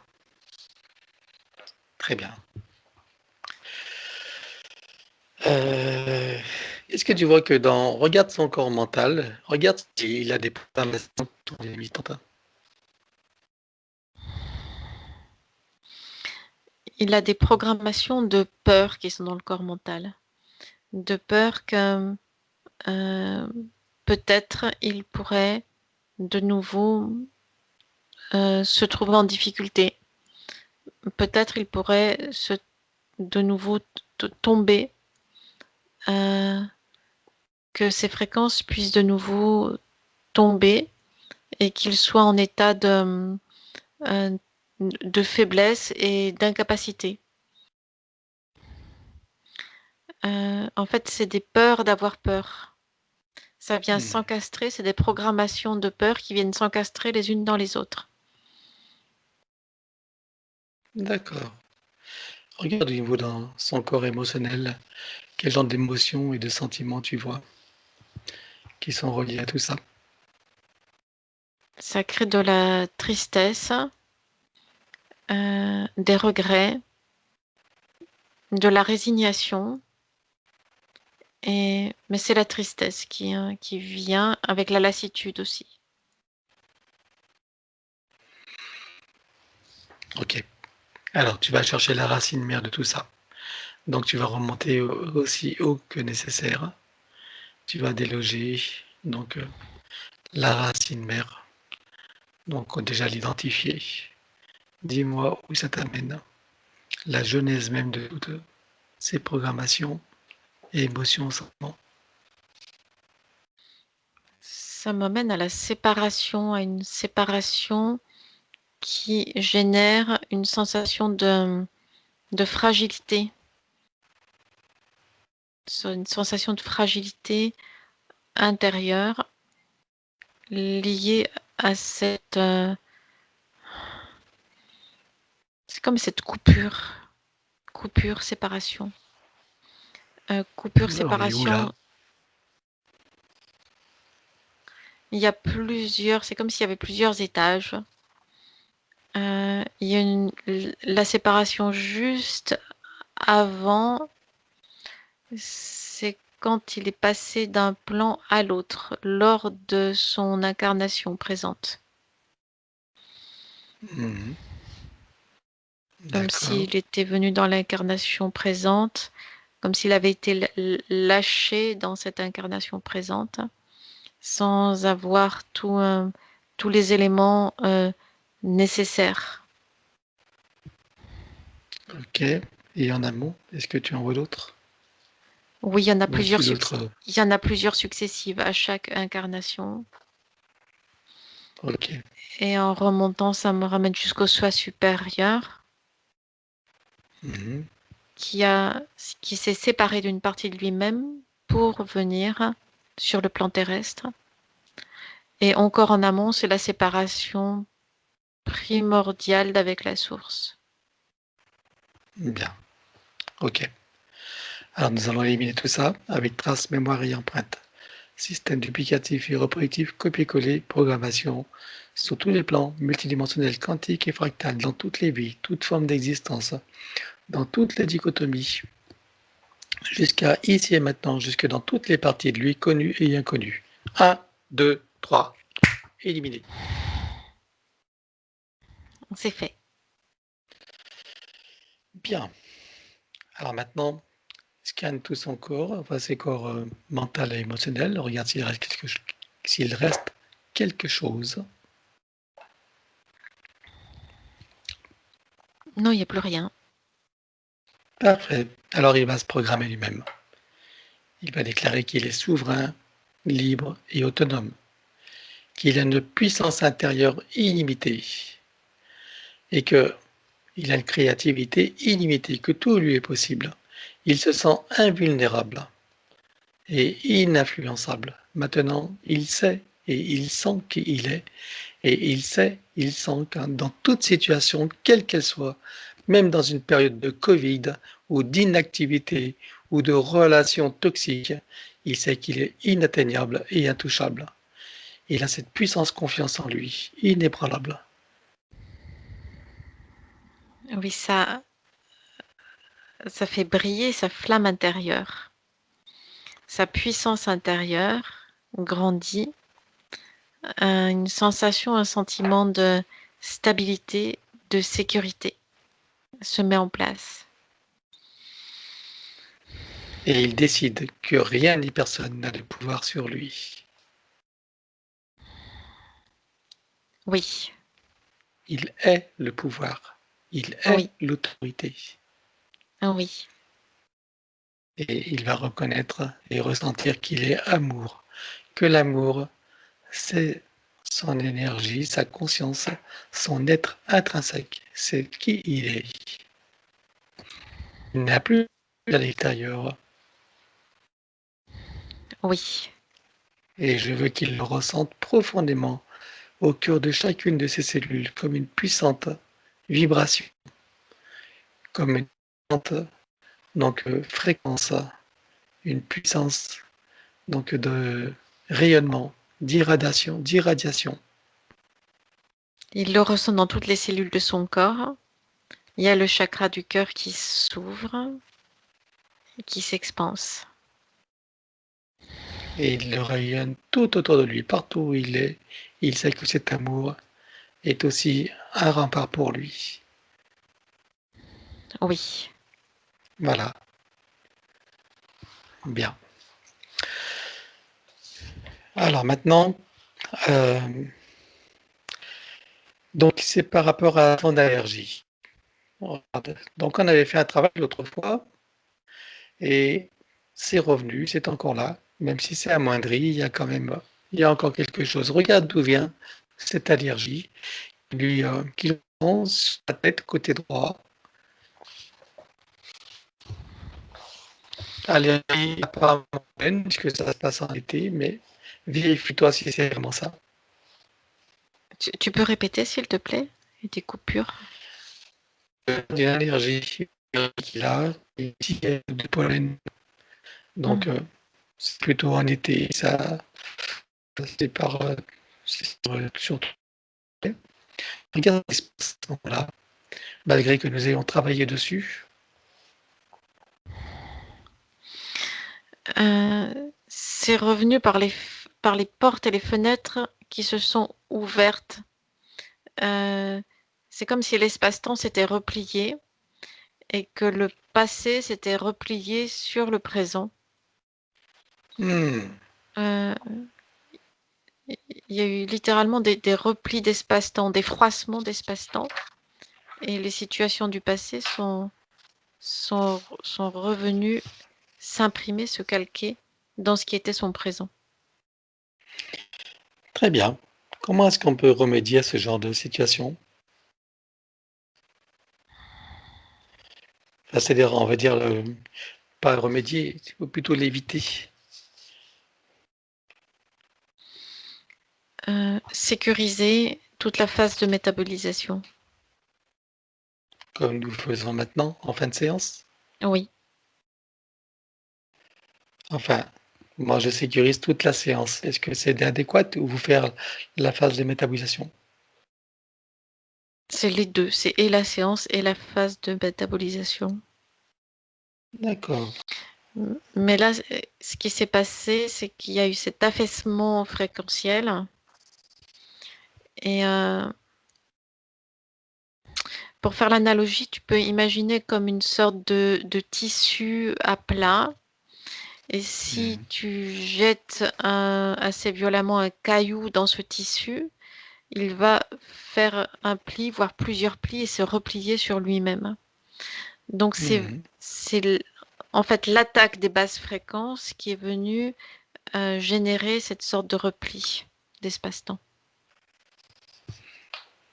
Très bien. Est-ce que tu vois que regarde son corps mental, regarde s'il a des programmations qui sont limitantes. Il a des programmations de peur qui sont dans le corps mental. De peur que peut-être il pourrait de nouveau se trouver en difficulté. Peut-être il pourrait de nouveau tomber, que ses fréquences puissent de nouveau tomber et qu'il soit en état de faiblesse et d'incapacité. En fait, c'est des peurs d'avoir peur. Ça vient s'encastrer, c'est des programmations de peur qui viennent s'encastrer les unes dans les autres. D'accord. Regarde au niveau dans son corps émotionnel, quel genre d'émotions et de sentiments tu vois qui sont reliés à tout ça. Ça crée de la tristesse, des regrets, de la résignation. Mais c'est la tristesse qui vient avec la lassitude aussi. Ok. Alors, tu vas chercher la racine mère de tout ça. Donc, tu vas remonter aussi haut que nécessaire. Tu vas déloger donc la racine mère. Donc, on déjà l'identifier. Dis-moi où ça t'amène. La genèse même de toutes ces programmations et émotions. Ça m'amène à la séparation, à une séparation qui génère une sensation de fragilité. Une sensation de fragilité intérieure liée à cette... c'est comme cette coupure, séparation. Coupure, On est où là? séparation. Il y a plusieurs, c'est comme s'il y avait plusieurs étages. Il y a la séparation juste avant, c'est quand il est passé d'un plan à l'autre lors de son incarnation présente. Mmh. Comme D'accord. s'il était venu dans l'incarnation présente, comme s'il avait été lâché dans cette incarnation présente, sans avoir tous les éléments nécessaires. Ok. Et en amont, est-ce que tu en vois d'autres? Oui, il y en a Ou plusieurs as-tu d'autres? il y en a plusieurs successives à chaque incarnation. Ok. Et en remontant, ça me ramène jusqu'au soi supérieur Mhm. qui s'est séparé d'une partie de lui-même pour venir sur le plan terrestre. Et encore en amont, c'est la séparation primordiale d'avec la source. Bien. Ok. Alors nous allons éliminer tout ça avec traces, mémoire et empreinte. Système duplicatif et reproductif, copier-coller, programmation, sur tous les plans, multidimensionnels, quantiques et fractales, dans toutes les vies, toutes formes d'existence, dans toutes les dichotomies, jusqu'à ici et maintenant, jusque dans toutes les parties de lui, connues et inconnues. 1, 2, 3, éliminé. C'est fait. Bien. Alors maintenant, scanne tout son corps, enfin ses corps mental et émotionnel, regarde s'il reste quelque chose. Non, il n'y a plus rien. Parfait. Alors il va se programmer lui-même. Il va déclarer qu'il est souverain, libre et autonome, qu'il a une puissance intérieure illimitée et qu'il a une créativité illimitée, que tout lui est possible. Il se sent invulnérable et ininfluençable. Maintenant, il sait et il sent qui il est et il sent que dans toute situation, quelle qu'elle soit, même dans une période de Covid ou d'inactivité ou de relations toxiques, il sait qu'il est inatteignable et intouchable. Il a cette puissance confiance en lui, inébranlable. Oui, ça fait briller sa flamme intérieure. Sa puissance intérieure grandit, une sensation, un sentiment de stabilité, de sécurité se met en place. Et il décide que rien ni personne n'a de pouvoir sur lui. Oui, il est le pouvoir, il Oui, est l'autorité. oui, Et il va reconnaître et ressentir qu'il est amour, que l'amour, c'est son énergie, sa conscience, son être intrinsèque, c'est qui il est. Il n'a plus à l'extérieur. oui. Et je veux qu'il le ressente profondément au cœur de chacune de ses cellules comme une puissante vibration, comme une puissante fréquence, une puissance de rayonnement, d'irradiation. Il le ressent dans toutes les cellules de son corps. Il y a le chakra du cœur qui s'ouvre et qui s'expanse. Et il le rayonne tout autour de lui, partout où il est. Il sait que cet amour est aussi un rempart pour lui. Oui. Voilà, bien. Alors maintenant, euh, donc c'est par rapport à ton allergie. Donc on avait fait un travail l'autre fois et c'est revenu, c'est encore là, même si c'est amoindri, il y a encore quelque chose. Regarde d'où vient cette allergie qui prend sur la tête côté droit. Allergie apparemment pleine, puisque ça se passe en été, mais vérifie-toi si c'est vraiment ça. Tu peux répéter, s'il te plaît? Et des coupures. Une allergie qu'il a, ici, il y a du pollen. Donc, c'est plutôt en été, ça, c'est par, surtout. Regarde ce qui se passe à ce moment-là, malgré que nous ayons travaillé dessus. C'est revenu par les portes et les fenêtres qui se sont ouvertes. C'est comme si l'espace-temps s'était replié et que le passé s'était replié sur le présent. Hmm, Euh, Il y a eu littéralement des replis d'espace-temps, des froissements d'espace-temps, et les situations du passé sont revenues s'imprimer, se calquer dans ce qui était son présent. très bien. Comment est-ce qu'on peut remédier à ce genre de situation? Enfin, c'est-à-dire, on va dire, pas remédier, il faut plutôt l'éviter. Sécuriser toute la phase de métabolisation. Comme nous le faisons maintenant, en fin de séance. Oui, Enfin, moi, je sécurise toute la séance. Est-ce que c'est adéquat ou vous faire la phase de métabolisation? c'est les deux. C'est et la séance et la phase de métabolisation. D'accord. Mais là, ce qui s'est passé, c'est qu'il y a eu cet affaissement fréquentiel. Et pour faire l'analogie, tu peux imaginer comme une sorte de tissu à plat. Et si tu jettes assez violemment un caillou dans ce tissu, il va faire un pli, voire plusieurs plis, et se replier sur lui-même. Donc Mhm. c'est en fait l'attaque des basses fréquences qui est venue générer cette sorte de repli d'espace-temps.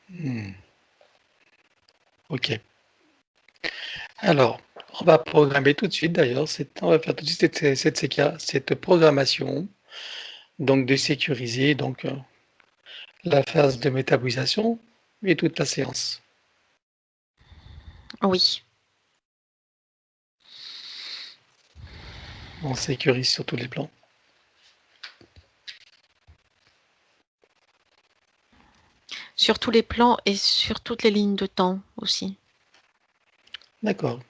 Hmm. Ok. Alors, on va programmer tout de suite d'ailleurs, on va faire tout de suite cette programmation, donc de sécuriser la phase de métabolisation et toute la séance. Oui, On sécurise sur tous les plans. sur tous les plans et sur toutes les lignes de temps aussi. D'accord.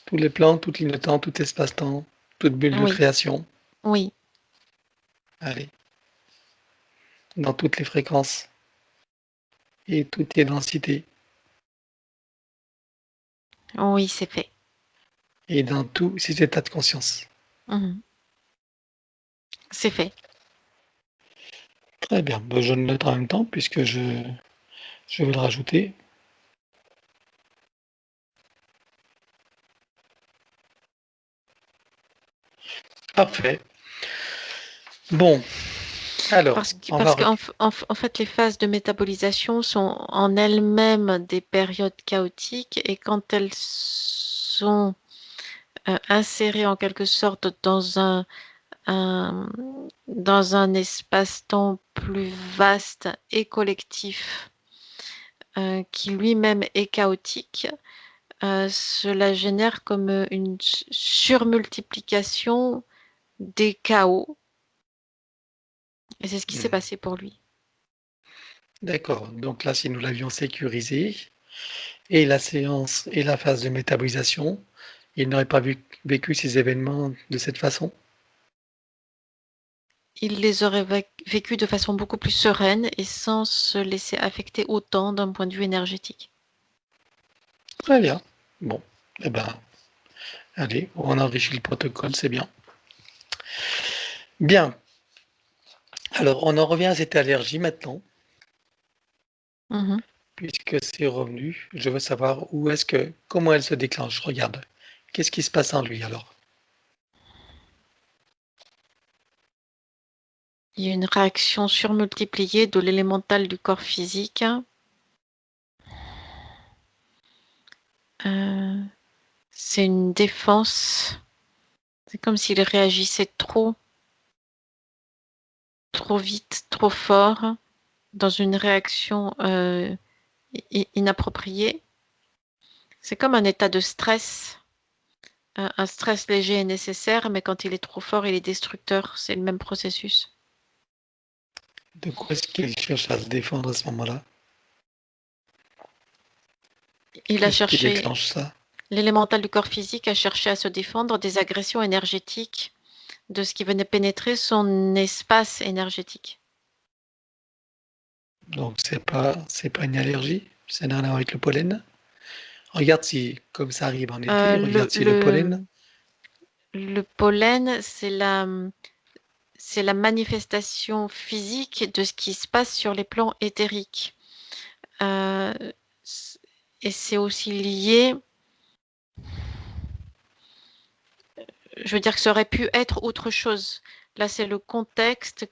Tous les plans, toute ligne de temps, tout espace-temps, toute bulle de Oui, création. oui, Allez, dans toutes les fréquences et toutes les densités oui, c'est fait. et dans tous ces états de conscience. Mhm. C'est fait. Très bien. Ben, je le note en même temps puisque Je vais le rajouter. Parfait. Bon, alors, Parce que, on va... parce qu'en en fait, les phases de métabolisation sont en elles-mêmes des périodes chaotiques et quand elles sont insérées en quelque sorte un- dans un espace-temps plus vaste et collectif qui lui-même est chaotique, cela génère comme une surmultiplication des chaos. Et c'est ce qui s'est passé pour lui. D'accord. Donc là, si nous l'avions sécurisé, et la séance et la phase de métabolisation, il n'aurait pas vécu ces événements de cette façon? Il les aurait vécus de façon beaucoup plus sereine et sans se laisser affecter autant d'un point de vue énergétique. Très bien. Bon, eh ben, allez, on enrichit le protocole, c'est bien. Bien. Alors, on en revient à cette allergie maintenant, Mhm. puisque c'est revenu. Je veux savoir comment elle se déclenche. Regarde. Qu'est-ce qui se passe en lui alors? Il y a une réaction surmultipliée de l'élémental du corps physique. C'est une défense. C'est comme s'il réagissait trop vite, trop fort, dans une réaction inappropriée. C'est comme un état de stress. Un stress léger est nécessaire, mais quand il est trop fort, il est destructeur. C'est le même processus. De quoi est-ce qu'il cherche à se défendre à ce moment-là? Il a Qu'est-ce qui cherché, déclenche ça? l'élémental du corps physique a cherché à se défendre des agressions énergétiques, de ce qui venait pénétrer son espace énergétique. Donc c'est pas une allergie, ça n'a rien à voir avec le pollen. Regarde si, comme ça arrive en été, Euh, regarde le, si le pollen, le, le pollen, c'est la manifestation physique de ce qui se passe sur les plans éthériques. Euh, et c'est aussi lié, je veux dire que ça aurait pu être autre chose. Là, c'est le contexte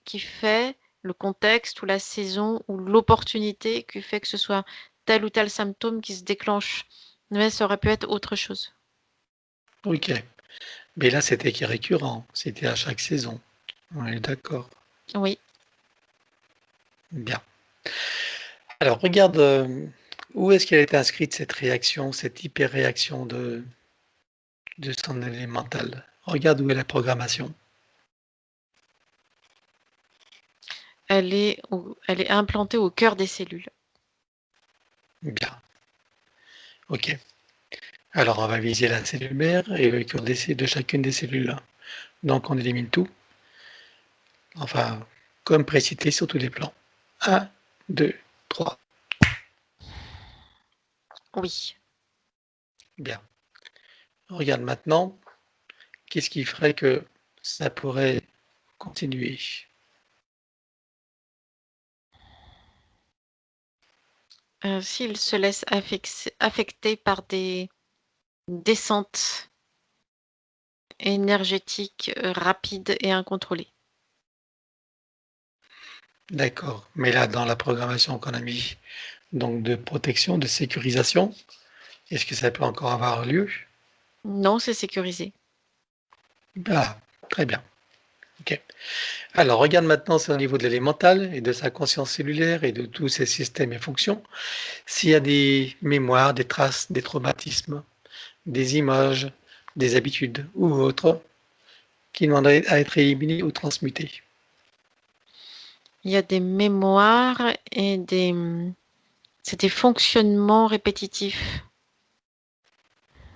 qui fait, le contexte ou la saison ou l'opportunité qui fait que ce soit tel ou tel symptôme qui se déclenche. Mais ça aurait pu être autre chose. ok. Mais là, c'était qui est récurrent, c'était à chaque saison. On est d'accord. Oui. Bien. Alors regarde, où est-ce qu'elle est inscrite cette réaction, cette hyper-réaction de son élémental? Regarde où est la programmation. Elle est implantée au cœur des cellules. Bien. Ok. Alors on va viser la cellule mère et le cœur de chacune des cellules. Donc on élimine tout. Enfin, comme précité sur tous les plans. 1, 2, 3. Oui. Bien. Regarde maintenant, qu'est-ce qui ferait que ça pourrait continuer? S'il se laisse affecter par des descentes énergétiques rapides et incontrôlées. D'accord. Mais là, dans la programmation qu'on a mis, donc de protection, de sécurisation, est-ce que ça peut encore avoir lieu? Non, c'est sécurisé. Ah, très bien. Ok. Alors, regarde maintenant, c'est au niveau de l'élémental et de sa conscience cellulaire et de tous ses systèmes et fonctions. S'il y a des mémoires, des traces, des traumatismes, des images, des habitudes ou autres qui demanderaient à être éliminés ou transmutés. Il y a des mémoires et c'est des fonctionnements répétitifs,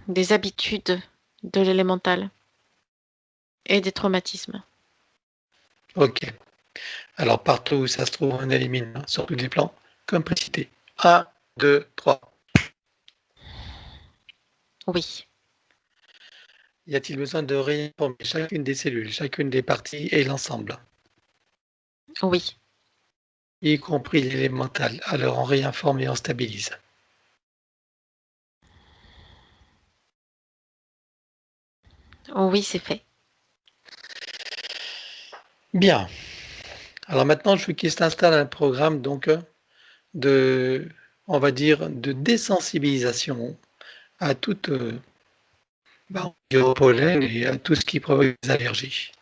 des habitudes de l'élémental et des traumatismes. Ok. Alors, partout où ça se trouve, on élimine hein, sur tous les plans, comme précité. 1, 2, 3. Oui. Y a-t-il besoin de réinformer chacune des cellules, chacune des parties et l'ensemble? Oui. y compris l'élémental. Alors on réinforme et on stabilise. Oui, c'est fait. Bien. Alors maintenant, je veux qu'il s'installe un programme donc de, on va dire, de désensibilisation à toute, au pollen et à tout ce qui provoque des allergies.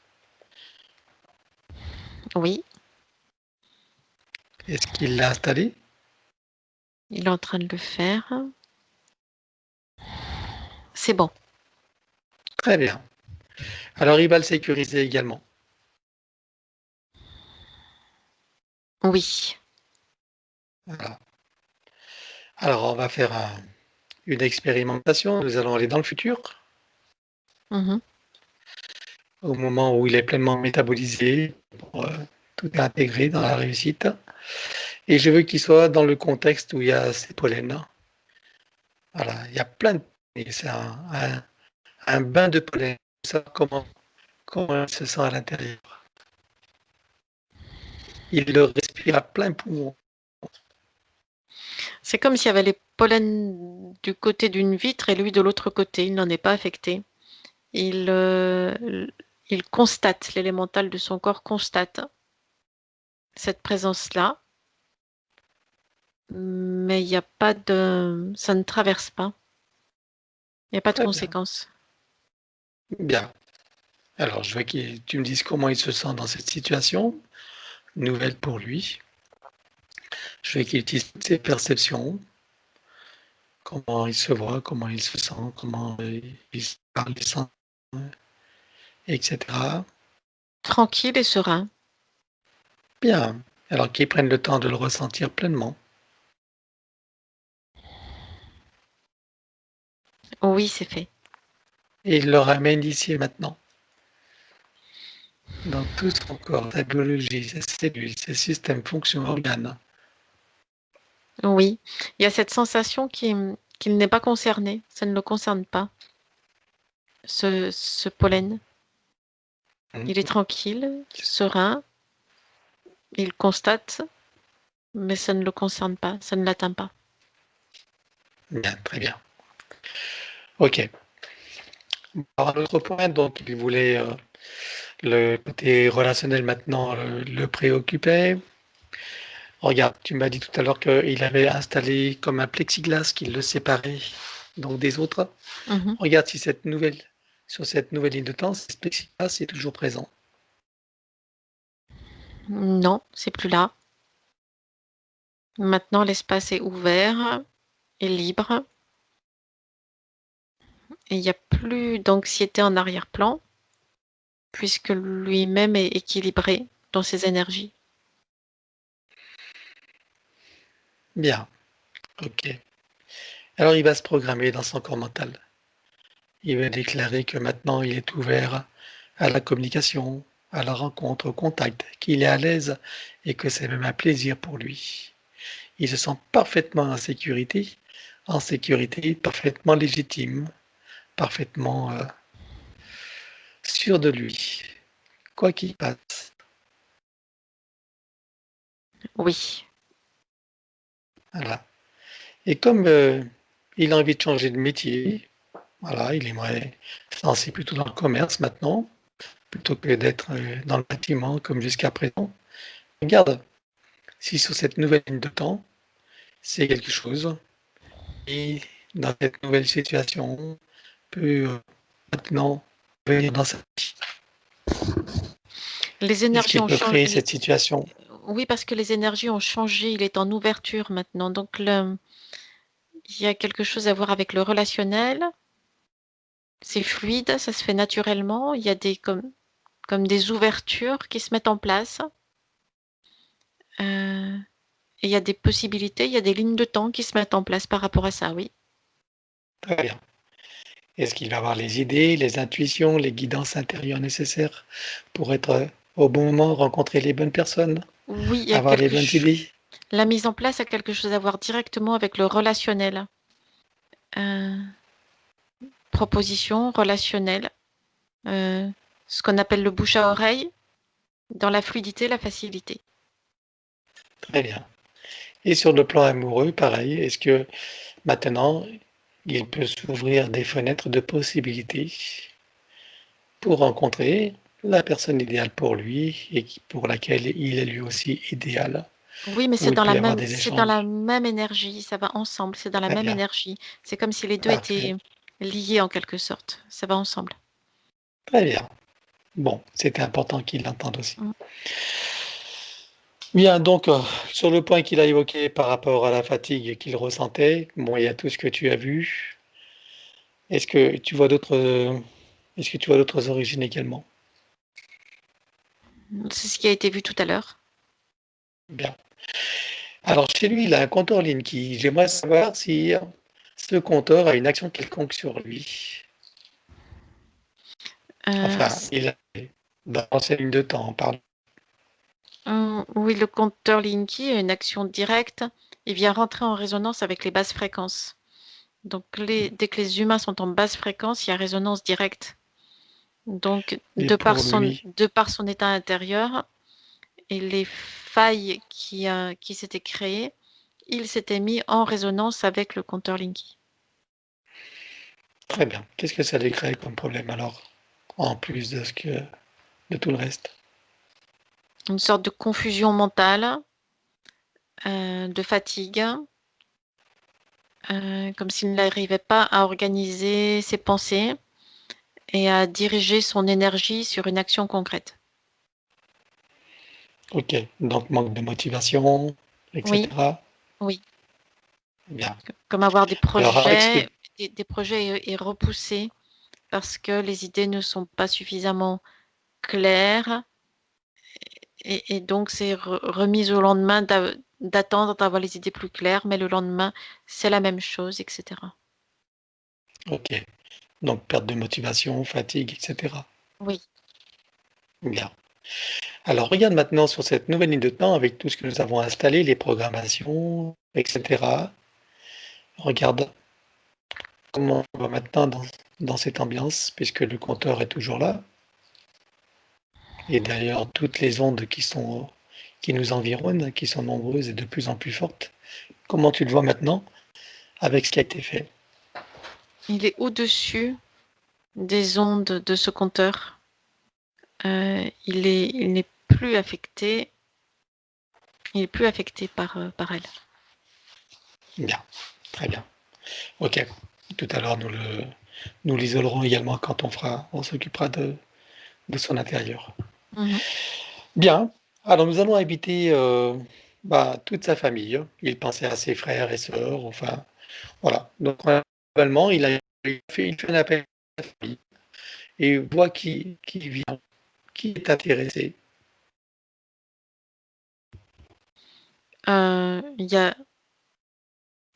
Oui, Est-ce qu'il l'a installé? il est en train de le faire. C'est bon. Très bien. Alors il va le sécuriser également. Oui. Voilà. Alors on va faire une expérimentation. Nous allons aller dans le futur, Mhm. au moment où il est pleinement métabolisé, pour, tout est intégré dans la réussite. Et je veux qu'il soit dans le contexte où il y a ces pollens. Voilà, il y a plein de... et c'est un bain de pollen. Ça, comment il se sent à l'intérieur. Il le respire à plein poumon. C'est comme s'il y avait les pollens du côté d'une vitre et lui de l'autre côté. Il n'en est pas affecté. Il constate, l'élémental de son corps constate cette présence-là, mais il n'y a pas de... ça ne traverse pas. Il n'y a pas de Très bien. conséquences. Bien. Alors, je veux que tu me dises comment il se sent dans cette situation, nouvelle pour lui. Je veux qu'il utilise toutes ses perceptions, comment il se voit, comment il se sent, comment il se parle, il sent, etc. Tranquille et serein. Bien. Alors qu'il prenne le temps de le ressentir pleinement. Oui, c'est fait. Et il le ramène ici et maintenant. Dans tout son corps, sa biologie, ses cellules, ses systèmes, fonctions, organes. Oui. Il y a cette sensation qu'il n'est pas concerné. Ça ne le concerne pas, ce pollen. Il est tranquille, serein. Il constate, mais ça ne le concerne pas. Ça ne l'atteint pas. Bien, très bien. Ok. Alors, un autre point, donc, il voulait le côté relationnel maintenant le préoccupait. Regarde, tu m'as dit tout à l'heure qu'il avait installé comme un plexiglas qui le séparait donc des autres. Mhm. Regarde si sur cette nouvelle ligne de temps, ce plexiglas est toujours présent. Non, c'est plus là. Maintenant, l'espace est ouvert et libre. Et il n'y a plus d'anxiété en arrière-plan, puisque lui-même est équilibré dans ses énergies. Bien, ok. Alors il va se programmer dans son corps mental. Il va déclarer que maintenant il est ouvert à la communication, à la rencontre, au contact, qu'il est à l'aise et que c'est même un plaisir pour lui. Il se sent parfaitement en sécurité, parfaitement légitime, parfaitement sûr de lui, quoi qu'il passe. Oui, Voilà. Et comme il a envie de changer de métier, voilà, il aimerait se lancer plutôt dans le commerce maintenant, plutôt que d'être dans le bâtiment comme jusqu'à présent. Regarde, si sur cette nouvelle ligne de temps, c'est quelque chose, et dans cette nouvelle situation, peut maintenant venir dans sa vie. les Est-ce énergies qu'il ont peut créer changé. cette situation? Oui, parce que les énergies ont changé. Il est en ouverture maintenant. Donc, il y a quelque chose à voir avec le relationnel. C'est fluide, ça se fait naturellement. Il y a comme des ouvertures qui se mettent en place. Et il y a des possibilités, il y a des lignes de temps qui se mettent en place par rapport à ça, oui. Très bien. Est-ce qu'il va avoir les idées, les intuitions, les guidances intérieures nécessaires pour être au bon moment, rencontrer les bonnes personnes, Oui, il y a avoir les bonnes idées? la mise en place a quelque chose à voir directement avec le relationnel. Proposition relationnelle, ce qu'on appelle le bouche à oreille, dans la fluidité, la facilité. Très bien. Et sur le plan amoureux, pareil, est-ce que maintenant, il peut s'ouvrir des fenêtres de possibilités pour rencontrer la personne idéale pour lui et pour laquelle il est lui aussi idéal, Oui, mais où il peut y avoir des c'est dans la échanges? même énergie, ça va ensemble, c'est dans la Très même bien, énergie. C'est comme si les deux parfait, étaient liés en quelque sorte. Ça va ensemble. très bien. Bon, c'était important qu'il l'entende aussi. Mm. Bien, donc, sur le point qu'il a évoqué par rapport à la fatigue qu'il ressentait, bon, il y a tout ce que tu as vu. Est-ce que tu vois est-ce que tu vois d'autres origines également? C'est ce qui a été vu tout à l'heure. Bien. Alors chez lui, il a un compteur Linky. J'aimerais savoir si ce compteur a une action quelconque sur lui. Euh, Enfin, c- il a dans ses lignes de temps, pardon. oui, le compteur Linky a une action directe. Il vient rentrer en résonance avec les basses fréquences. Donc, dès que les humains sont en basse fréquence, il y a résonance directe. Donc, Mais pour lui, de par son état intérieur et les failles qui s'étaient créées, il s'était mis en résonance avec le compteur Linky. très bien. Qu'est-ce que ça lui crée comme problème alors, en plus de tout le reste? Une sorte de confusion mentale, de fatigue, comme s'il n'arrivait pas à organiser ses pensées et à diriger son énergie sur une action concrète. OK, donc manque de motivation, Oui, etc. oui. Bien. Comme avoir Alors avec ce que des projets et repousser parce que les idées ne sont pas suffisamment claires et donc c'est remise au lendemain d'attendre d'avoir les idées plus claires, mais le lendemain, c'est la même chose, etc. OK, donc perte de motivation, fatigue, etc. Oui. Bien. Alors regarde maintenant sur cette nouvelle ligne de temps avec tout ce que nous avons installé, les programmations, etc. Regarde comment on va maintenant dans cette ambiance, puisque le compteur est toujours là. Et d'ailleurs, toutes les ondes qui nous environnent, qui sont nombreuses et de plus en plus fortes. Comment tu le vois maintenant avec ce qui a été fait? Il est au-dessus des ondes de ce compteur. Il n'est plus affecté. Il est plus affecté par elle. Bien, très bien. Ok. Tout à l'heure, nous l'isolerons également quand on s'occupera de son intérieur. Mhm. Bien. Alors, nous allons inviter toute sa famille. Il pensait à ses frères et sœurs. Enfin, voilà. Donc, globalement, il fait un appel à sa famille et voit qui vient, qui est intéressé. Il y a,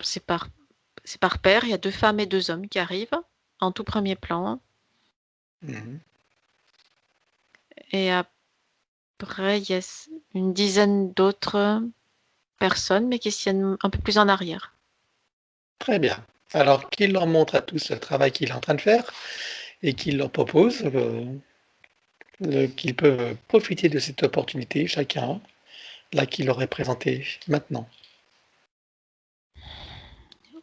c'est par, c'est par paire. Il y a 2 femmes et 2 hommes qui arrivent en tout premier plan. Mhm. Et après, il y a une dizaine d'autres personnes, mais qui se tiennent un peu plus en arrière. Très bien. Alors, qu'il leur montre à tous le travail qu'il est en train de faire et qu'il leur propose qu'ils peuvent profiter de cette opportunité, chacun, là, qu'il leur est présenté maintenant.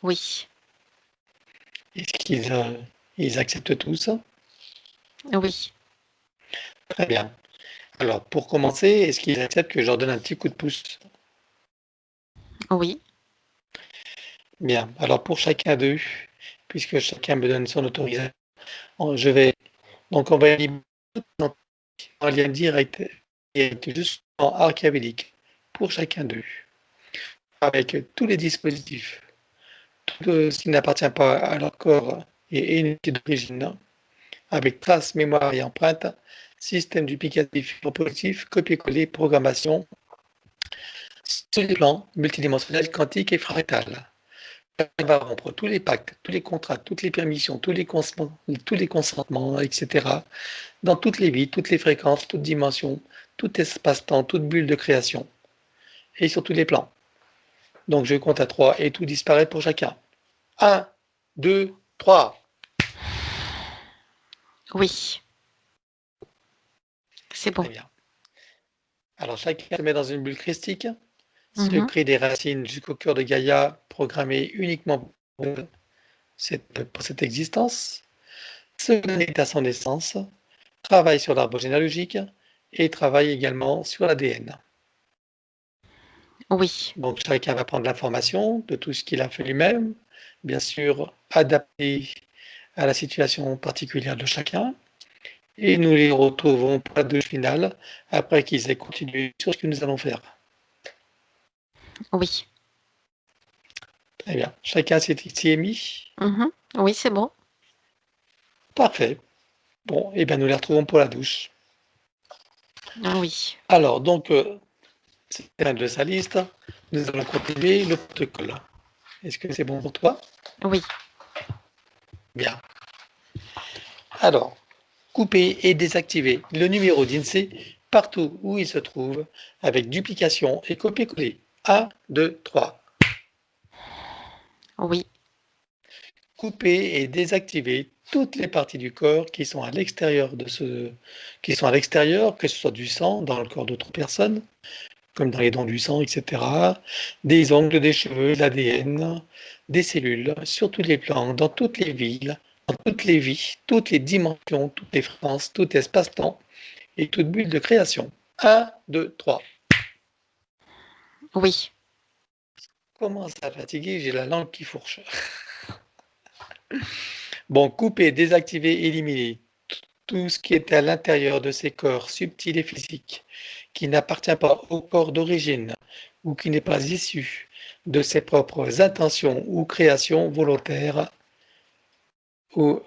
Oui, Est-ce ils acceptent tous? oui, Très bien. Alors, pour commencer, est-ce qu'ils acceptent que je leur donne un petit coup de pouce? oui, Bien. Alors, pour chacun d'eux, puisque chacun me donne son autorisation, je vais donc on va éliminer en lien direct et juste en archaïque pour chacun d'eux, avec tous les dispositifs, tout ce qui n'appartient pas à leur corps et unité d'origine, avec traces, mémoire et empreinte, système duplicatif positif, copier-coller, programmation, sur les plans multidimensionnels, quantiques et fractales. On va rompre tous les pactes, tous les contrats, toutes les permissions, tous les consentements, etc., dans toutes les vies, toutes les fréquences, toutes dimensions, tout espace-temps, toute bulle de création, et sur tous les plans. Donc je compte à 3 et tout disparaît pour chacun. Un, 2, 3. oui. C'est bon. Très bien. Alors chacun se met dans une bulle christique se Mhm. crée des racines jusqu'au cœur de Gaïa, programmées uniquement pour cette existence, se connecte à son essence, travaille sur l'arbre généalogique et travaille également sur l'ADN. Oui, Donc chacun va prendre l'information de tout ce qu'il a fait lui-même, bien sûr adapté à la situation particulière de chacun, et nous les retrouvons pour la douche finale après qu'ils aient continué sur ce que nous allons faire. oui. Très bien. Chacun s'y est mis? Mhm. Oui, c'est bon. Parfait. Bon, et bien nous les retrouvons pour la douche. Ah oui. Alors, donc, c'est la fin de sa liste. Nous allons continuer le protocole. Est-ce que c'est bon pour toi? Oui, Bien. Alors, couper et désactiver le numéro d'INSEE partout où il se trouve avec duplication et copier-coller. 1, 2, 3. oui, Couper et désactiver toutes les parties du corps qui sont à l'extérieur qui sont à l'extérieur, que ce soit du sang dans le corps d'autres personnes, comme dans les dents du sang, etc., des ongles, des cheveux, de l'ADN, des cellules, sur tous les plans, dans toutes les villes, dans toutes les vies, toutes les dimensions, toutes les fréquences, tout espace-temps et toute bulle de création. 1, 2, 3. oui, Commence à fatiguer, j'ai la langue qui fourche. Bon, couper, désactiver, éliminer tout ce qui est à l'intérieur de ces corps subtils et physiques, qui n'appartient pas au corps d'origine ou qui n'est pas issu de ses propres intentions ou créations volontaires ou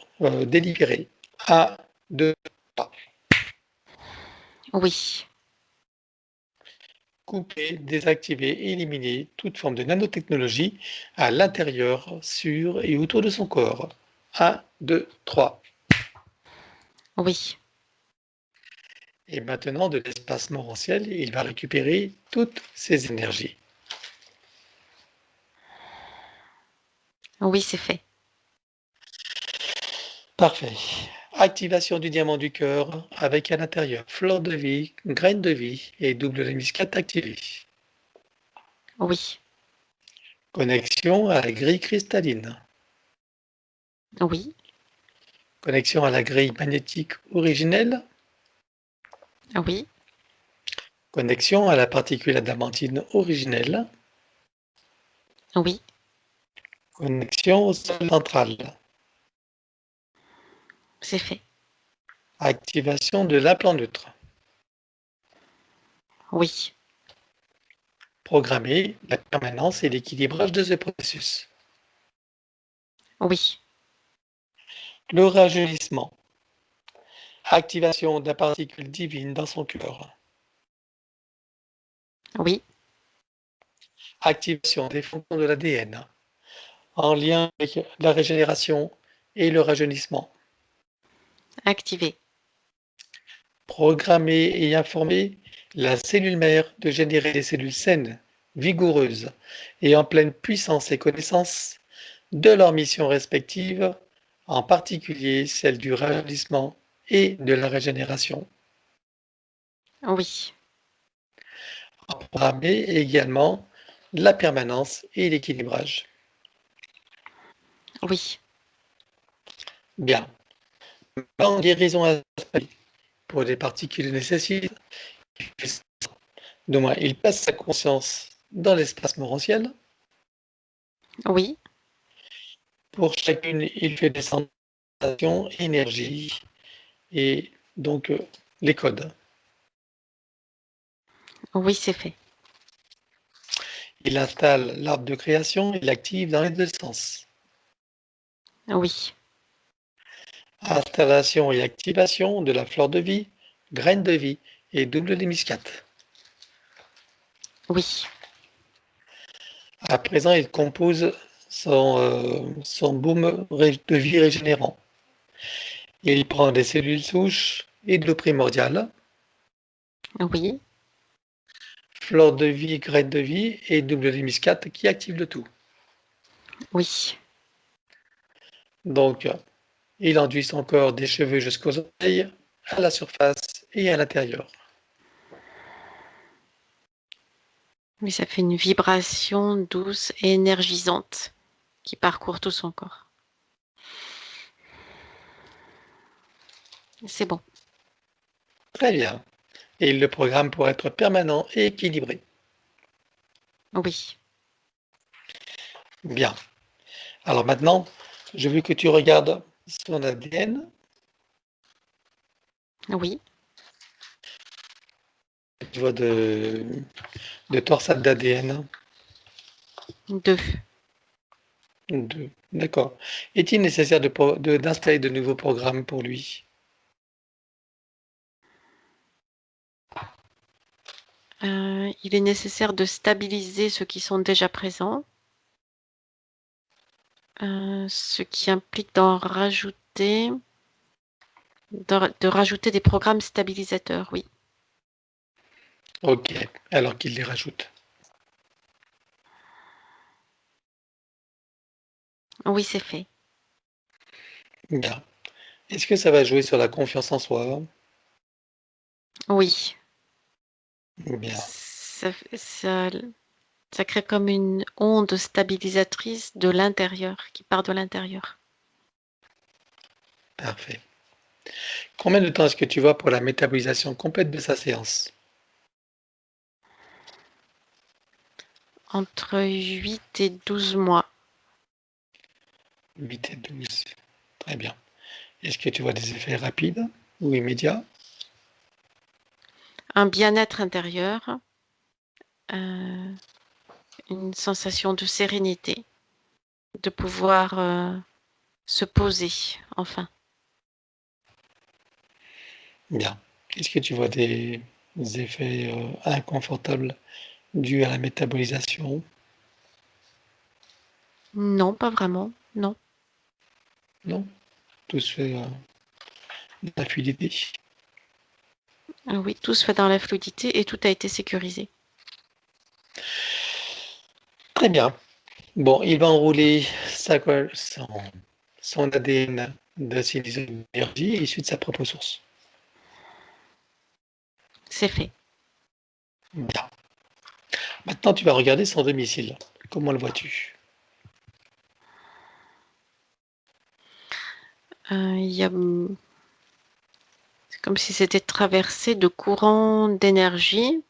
délibérées. 1, 2, 3. oui, Couper, désactiver, éliminer toute forme de nanotechnologie à l'intérieur, sur et autour de son corps. 1, 2, 3. oui, Et maintenant, de l'espace morantiel, il va récupérer toutes ses énergies. oui, c'est fait. Parfait. Activation du diamant du cœur avec à l'intérieur fleur de vie, graine de vie et double hémiscate activée. Oui, Connexion à la grille cristalline. oui, Connexion à la grille magnétique originelle. oui, Connexion à la particule adamantine originelle. oui, Connexion au sol central. c'est fait. Activation de l'implant neutre. Oui, Programmer la permanence et l'équilibrage de ce processus. oui, Le rajeunissement. Activation de la particule divine dans son cœur. oui, Activation des fonctions de l'ADN en lien avec la régénération et le rajeunissement. activé. Programmer et informer la cellule mère de générer des cellules saines, vigoureuses et en pleine puissance et connaissance de leurs missions respectives, en particulier celle du rajeunissement et de la régénération. Oui, Programmer également la permanence et l'équilibrage. oui, Bien. En guérison aspect pour des parties qui le nécessitent, du moins il passe sa conscience dans l'espace morantiel. oui, Pour chacune, il fait des sensations, énergie et donc les codes. oui, c'est fait. Il installe l'arbre de création et l'active dans les deux sens. Oui, Installation et activation de la fleur de vie, graine de vie et double hémiscate. oui, À présent, il compose son baume de vie régénérant. Il prend des cellules souches et de l'eau primordiale, oui, fleur de vie, graine de vie et double hémiscate qui active le tout. oui, Donc, il enduit son corps des cheveux jusqu'aux oreilles, à la surface et à l'intérieur. Oui, ça fait une vibration douce et énergisante qui parcourt tout son corps. C'est bon. Très bien. Et il le programme pour être permanent et équilibré. Oui. Bien. Alors maintenant, je veux que tu regardes son ADN. Oui. Tu vois de torsade d'ADN. 2. Deux. D'accord. Est-il nécessaire d'installer de nouveaux programmes pour lui? Il est nécessaire de stabiliser ceux qui sont déjà présents, ce qui implique de rajouter des programmes stabilisateurs, oui. Ok, alors qu'il les rajoute. Oui, c'est fait. Bien. Est-ce que ça va jouer sur la confiance en soi? Oui. Bien, Ça, ça, ça crée comme une onde stabilisatrice de l'intérieur, qui part de l'intérieur. parfait. Combien de temps est-ce que tu vois pour la métabolisation complète de sa séance? Entre 8 et 12 mois. 8 et 12. Très bien. Est-ce que tu vois des effets rapides ou immédiats? Un bien-être intérieur, une sensation de sérénité, de pouvoir se poser, enfin. Bien. Est-ce que tu vois des effets inconfortables dus à la métabolisation? Non, pas vraiment, non. Non? Tout se fait dans la fluidité. Oui, tout se fait dans la fluidité et tout a été sécurisé. Très bien. Bon, il va enrouler son ADN d'acide d'énergie issu de sa propre source. C'est fait. Bien. Maintenant, tu vas regarder son domicile. Comment le vois-tu? Il y a, c'est comme si c'était traversé de courants d'énergie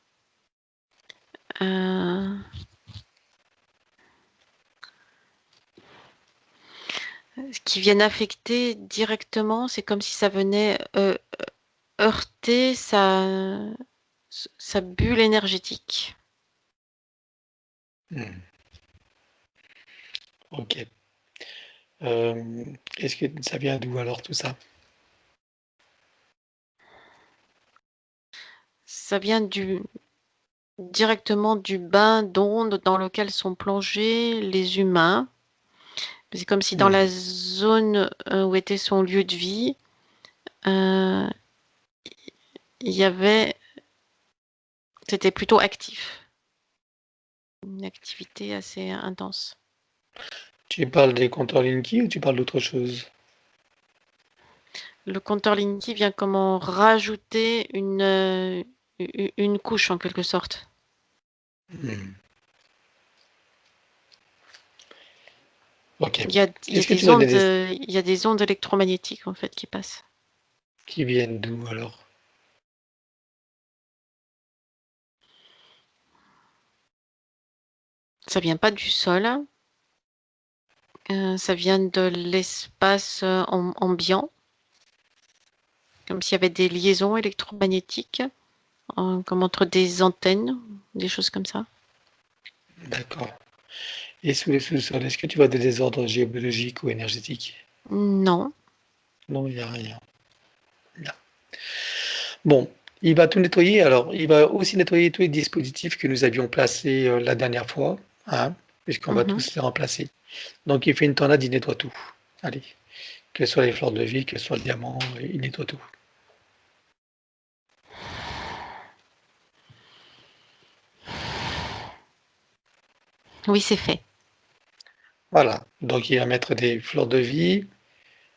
qui viennent affecter directement. C'est comme si ça venait heurter sa bulle énergétique. Ok. Est-ce que ça vient d'où alors tout ça? Ça vient directement du bain d'ondes dans lequel sont plongés les humains. C'est comme si dans la zone où était son lieu de vie, il y avait, c'était plutôt actif, une activité assez intense. Tu parles des compteurs Linky ou tu parles d'autre chose? Le compteur Linky vient comment rajouter une couche en quelque sorte. Ok. Il y a Est-ce que tu des vois ondes, il y a des ondes électromagnétiques en fait qui passent. qui viennent d'où alors? Ça vient pas du sol, ça vient de l'espace ambiant, comme s'il y avait des liaisons électromagnétiques, comme entre des antennes, des choses comme ça. D'accord. Et sous le sous-sol, est-ce que tu vois des désordres géologiques ou énergétiques? Non, Non, il n'y a rien. Bien. Bon, il va tout nettoyer. Alors, il va aussi nettoyer tous les dispositifs que nous avions placés la dernière fois, hein, puisqu'on va mhm. tous les remplacer. Donc, il fait une tornade, il nettoie tout. Allez, que ce soit les fleurs de vie, que ce soit le diamant, il nettoie tout. Oui, c'est fait. Voilà. Donc, il va mettre des fleurs de vie,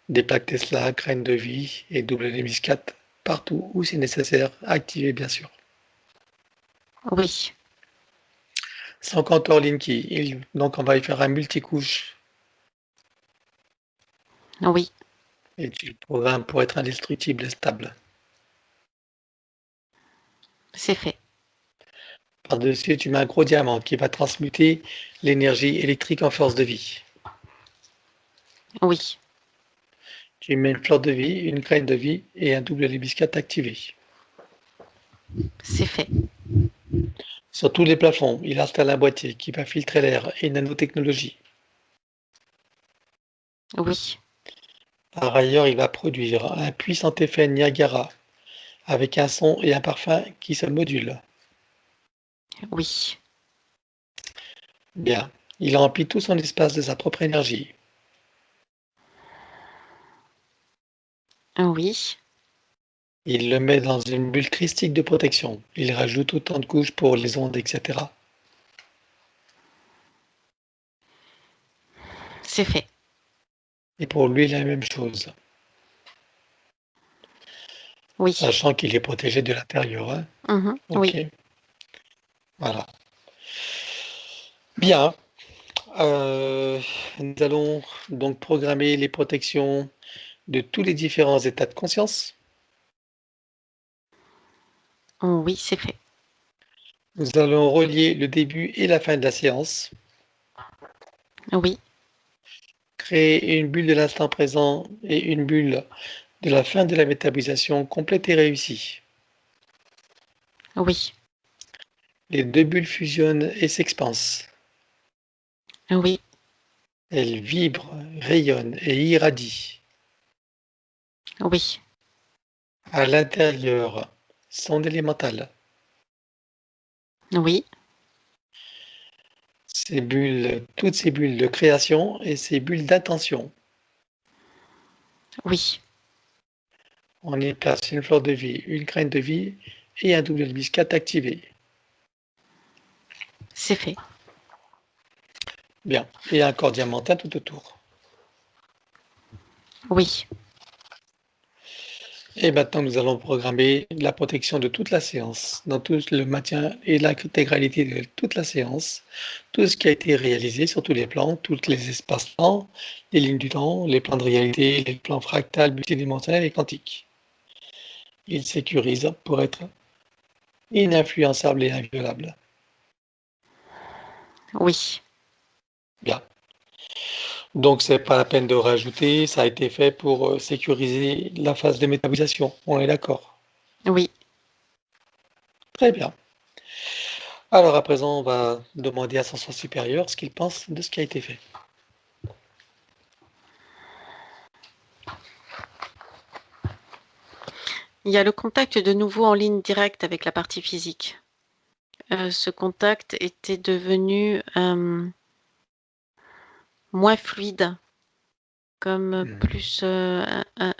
des plaques Tesla, graines de vie et WD-4 partout où c'est nécessaire, activé bien sûr. Oui, Sans compteur Linky. Donc on va y faire un multicouche Oui, et tu le programmes pour être indestructible et stable. c'est fait. Par-dessus, tu mets un gros diamant qui va transmuter l'énergie électrique en force de vie. Oui, Tu mets une fleur de vie, une graine de vie et un double hibiscate activé. c'est fait. Sur tous les plafonds, il installe un boîtier qui va filtrer l'air et nanotechnologie. Oui, Par ailleurs, il va produire un puissant effet Niagara avec un son et un parfum qui se modulent. oui, Bien, il remplit tout son espace de sa propre énergie. oui, Il le met dans une bulle christique de protection. Il rajoute autant de couches pour les ondes, etc. c'est fait. Et pour lui, la même chose, Oui, sachant qu'il est protégé de l'intérieur, hein. Ok, oui, voilà. Bien, nous allons donc programmer les protections de tous les différents états de conscience. oui, c'est fait. Nous allons relier le début et la fin de la séance, Oui, créer une bulle de l'instant présent et une bulle de la fin de la métabolisation complète et réussie. oui, Les deux bulles fusionnent et s'expansent. oui, Elles vibrent, rayonnent et irradient. oui, À l'intérieur, son élémental. oui, Ces bulles, toutes ces bulles de création et ces bulles d'intention. oui, On y place une fleur de vie, une graine de vie et un double hibiscate activé. c'est fait. Bien. Et un corps diamantin tout autour. Oui, Et maintenant, nous allons programmer la protection de toute la séance, dans tout le maintien et l'intégralité de toute la séance, tout ce qui a été réalisé sur tous les plans, tous les espaces-temps, les lignes du temps, les plans de réalité, les plans fractales, multidimensionnels et quantiques. Il sécurise pour être ininfluençable et inviolable. oui, Bien. Donc, c'est pas la peine de rajouter, ça a été fait pour sécuriser la phase de métabolisation. On est d'accord. oui. Très bien. Alors, à présent, on va demander à son sens supérieur ce qu'il pense de ce qui a été fait. Il y a le contact de nouveau en ligne directe avec la partie physique. Ce contact était devenu moins fluide, comme plus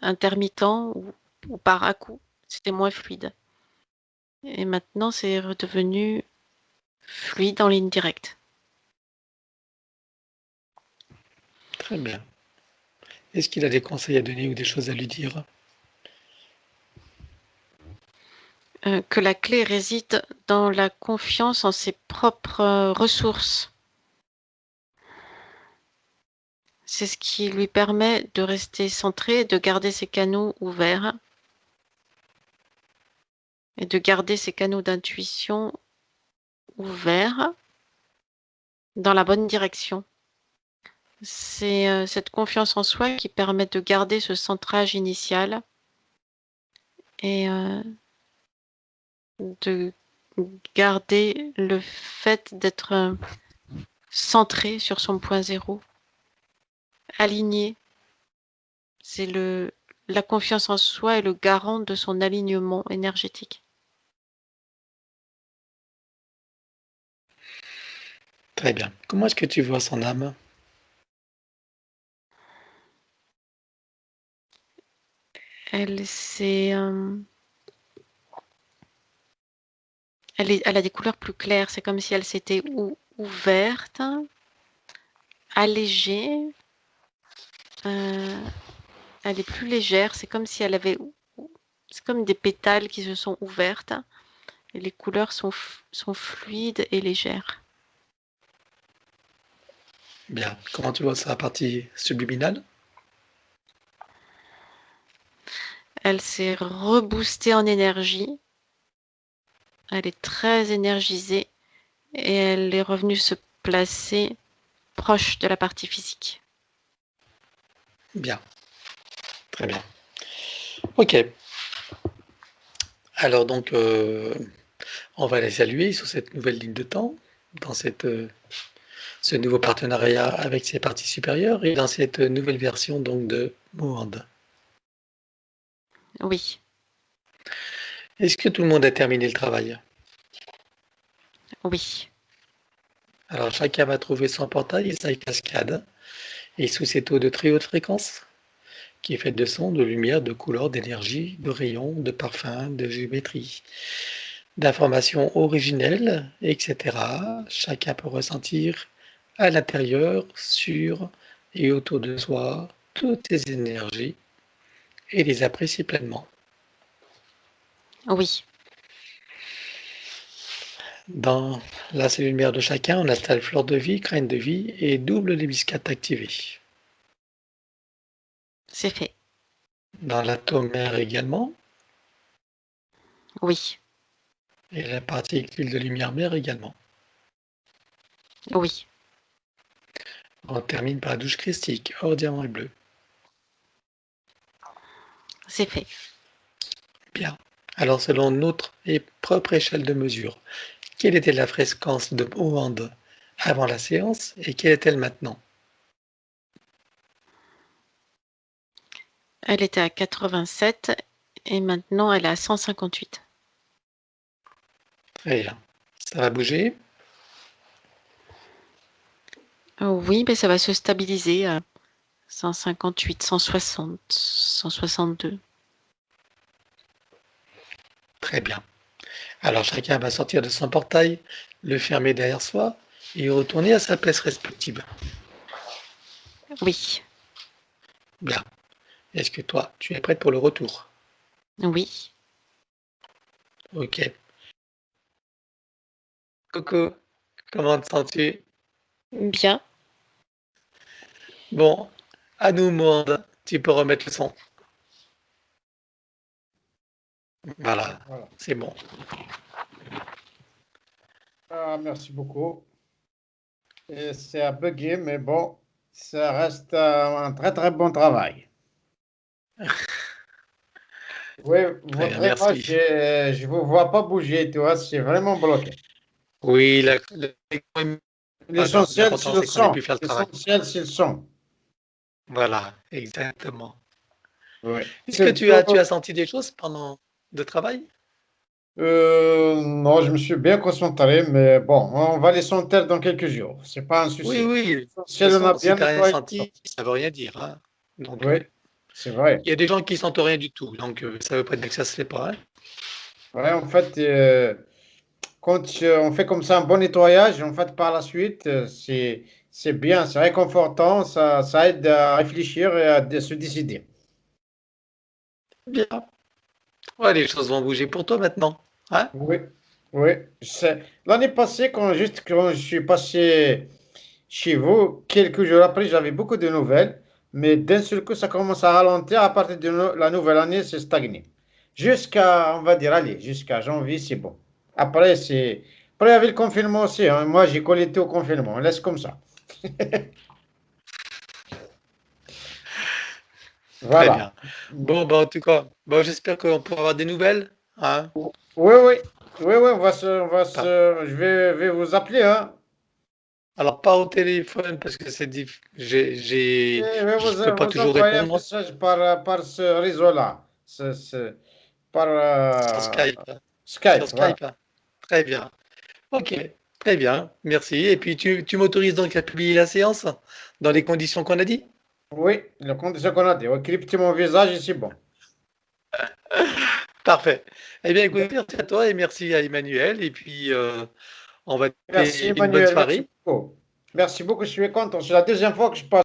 intermittent ou par à-coup. C'était moins fluide. Et maintenant, c'est redevenu fluide en ligne directe. Très bien. Est-ce qu'il a des conseils à donner ou des choses à lui dire? Que la clé réside dans la confiance en ses propres ressources. C'est ce qui lui permet de rester centré, de garder ses canaux ouverts et de garder ses canaux d'intuition ouverts dans la bonne direction. C'est cette confiance en soi qui permet de garder ce centrage initial et de garder le fait d'être centré sur son point zéro, aligné. C'est la confiance en soi est le garant de son alignement énergétique. Très bien. Comment est-ce que tu vois son âme? Elle s'est, elle a des couleurs plus claires. C'est comme si elle s'était ouverte, allégée. Elle est plus légère. C'est comme si elle avait, c'est comme des pétales qui se sont ouvertes. Et les couleurs sont fluides et légères. Bien. Comment tu vois sa partie subliminale? Elle s'est reboostée en énergie. Elle est très énergisée et elle est revenue se placer proche de la partie physique. Bien. Très bien. Ok. Alors donc, on va les saluer sur cette nouvelle ligne de temps, dans ce nouveau partenariat avec ses parties supérieures et dans cette nouvelle version donc de Mohand. Oui, Est-ce que tout le monde a terminé le travail? oui, Alors chacun va trouver son portail et sa cascade, et sous cette eau de très haute fréquence, qui est faite de sons, de lumière, de couleurs, d'énergie, de rayons, de parfums, de géométrie, d'informations originelles, etc. Chacun peut ressentir à l'intérieur, sur et autour de soi toutes ces énergies et les apprécier pleinement. oui, Dans la cellule mère de chacun, on installe fleur de vie, graine de vie et double lébiscate activé. c'est fait. Dans l'atome mère également, Oui, et la particule de lumière mère également. oui, On termine par la douche christique, or diamant et bleu. c'est fait. Bien. Alors selon notre propre échelle de mesure, quelle était la fréquence de Mohand avant la séance et quelle est-elle maintenant? Elle était à 87 et maintenant elle est à 158. Très bien. Ça va bouger? Oui, mais ça va se stabiliser à 158, 160, 162. Très bien. Alors chacun va sortir de son portail, le fermer derrière soi et retourner à sa place respective. Oui, Bien. Est-ce que toi, tu es prête pour le retour? oui, Ok. Coco, comment te sens-tu? bien. Bon, à nous, monde. Tu peux remettre le son. Voilà, Voilà. c'est bon. Ah, merci beaucoup. Et c'est à bugger, mais bon, ça reste un très très bon travail. Oui, Très bien, votre image, merci. je ne vous vois pas bouger, tu vois, c'est vraiment bloqué. Oui, pas grave. L'essentiel, c'est L'important, le c'est qu'on ait son. pu faire le travail. L'essentiel, c'est le son. Voilà, exactement. Oui. Est-ce que C'est tu as senti des choses pendant le travail? non, je me suis bien concentré, mais bon, on va les sentir dans quelques jours. C'est pas un Oui, souci. oui. De toute L'essentiel, on a façon, si bien tu n'as rien nettoyé. senti, ça ne veut rien dire, hein. Donc, Oui, c'est vrai. il y a des gens qui sentent rien du tout. Donc, ça ne veut pas dire que ça se fait pas, hein. Ouais, en fait, quand on fait comme ça un bon nettoyage, en fait, par la suite, c'est bien, c'est réconfortant, ça aide à réfléchir et à se décider. Bien. Ouais, les choses vont bouger pour toi maintenant, hein? Oui, oui. L'année passée, quand je suis passé chez vous, quelques jours après, j'avais beaucoup de nouvelles, mais d'un seul coup, ça commence à ralentir. À partir de la nouvelle année, c'est stagné. Jusqu'à, on va dire, allez, jusqu'à janvier, c'est bon. Après, Après, il y avait le confinement aussi, hein. Moi, j'ai collé tout au confinement. On laisse comme ça. Très Voilà. bien. Bon, bah, en tout cas, bon, j'espère qu'on pourra avoir des nouvelles, hein? Oui, oui. Oui, oui, Pas- je vais vous appeler, hein. Alors, pas au téléphone parce que Je vais je peux pas vous toujours envoyer un répondre message par ce réseau-là. Par sur Skype. Sur Skype, voilà. Skype. Très bien. Ok, très bien, merci. Et puis tu m'autorises donc à publier la séance dans les conditions qu'on a dit? Oui, le condition qu'on a dit. Oui, crypter mon visage et c'est bon. Parfait. Eh bien, écoute, merci à toi et merci à Emmanuel. Et puis, on va te Merci souhaiter une bonne Emmanuel, merci soirée. beaucoup. Merci beaucoup, je suis content. C'est la deuxième fois que je passe.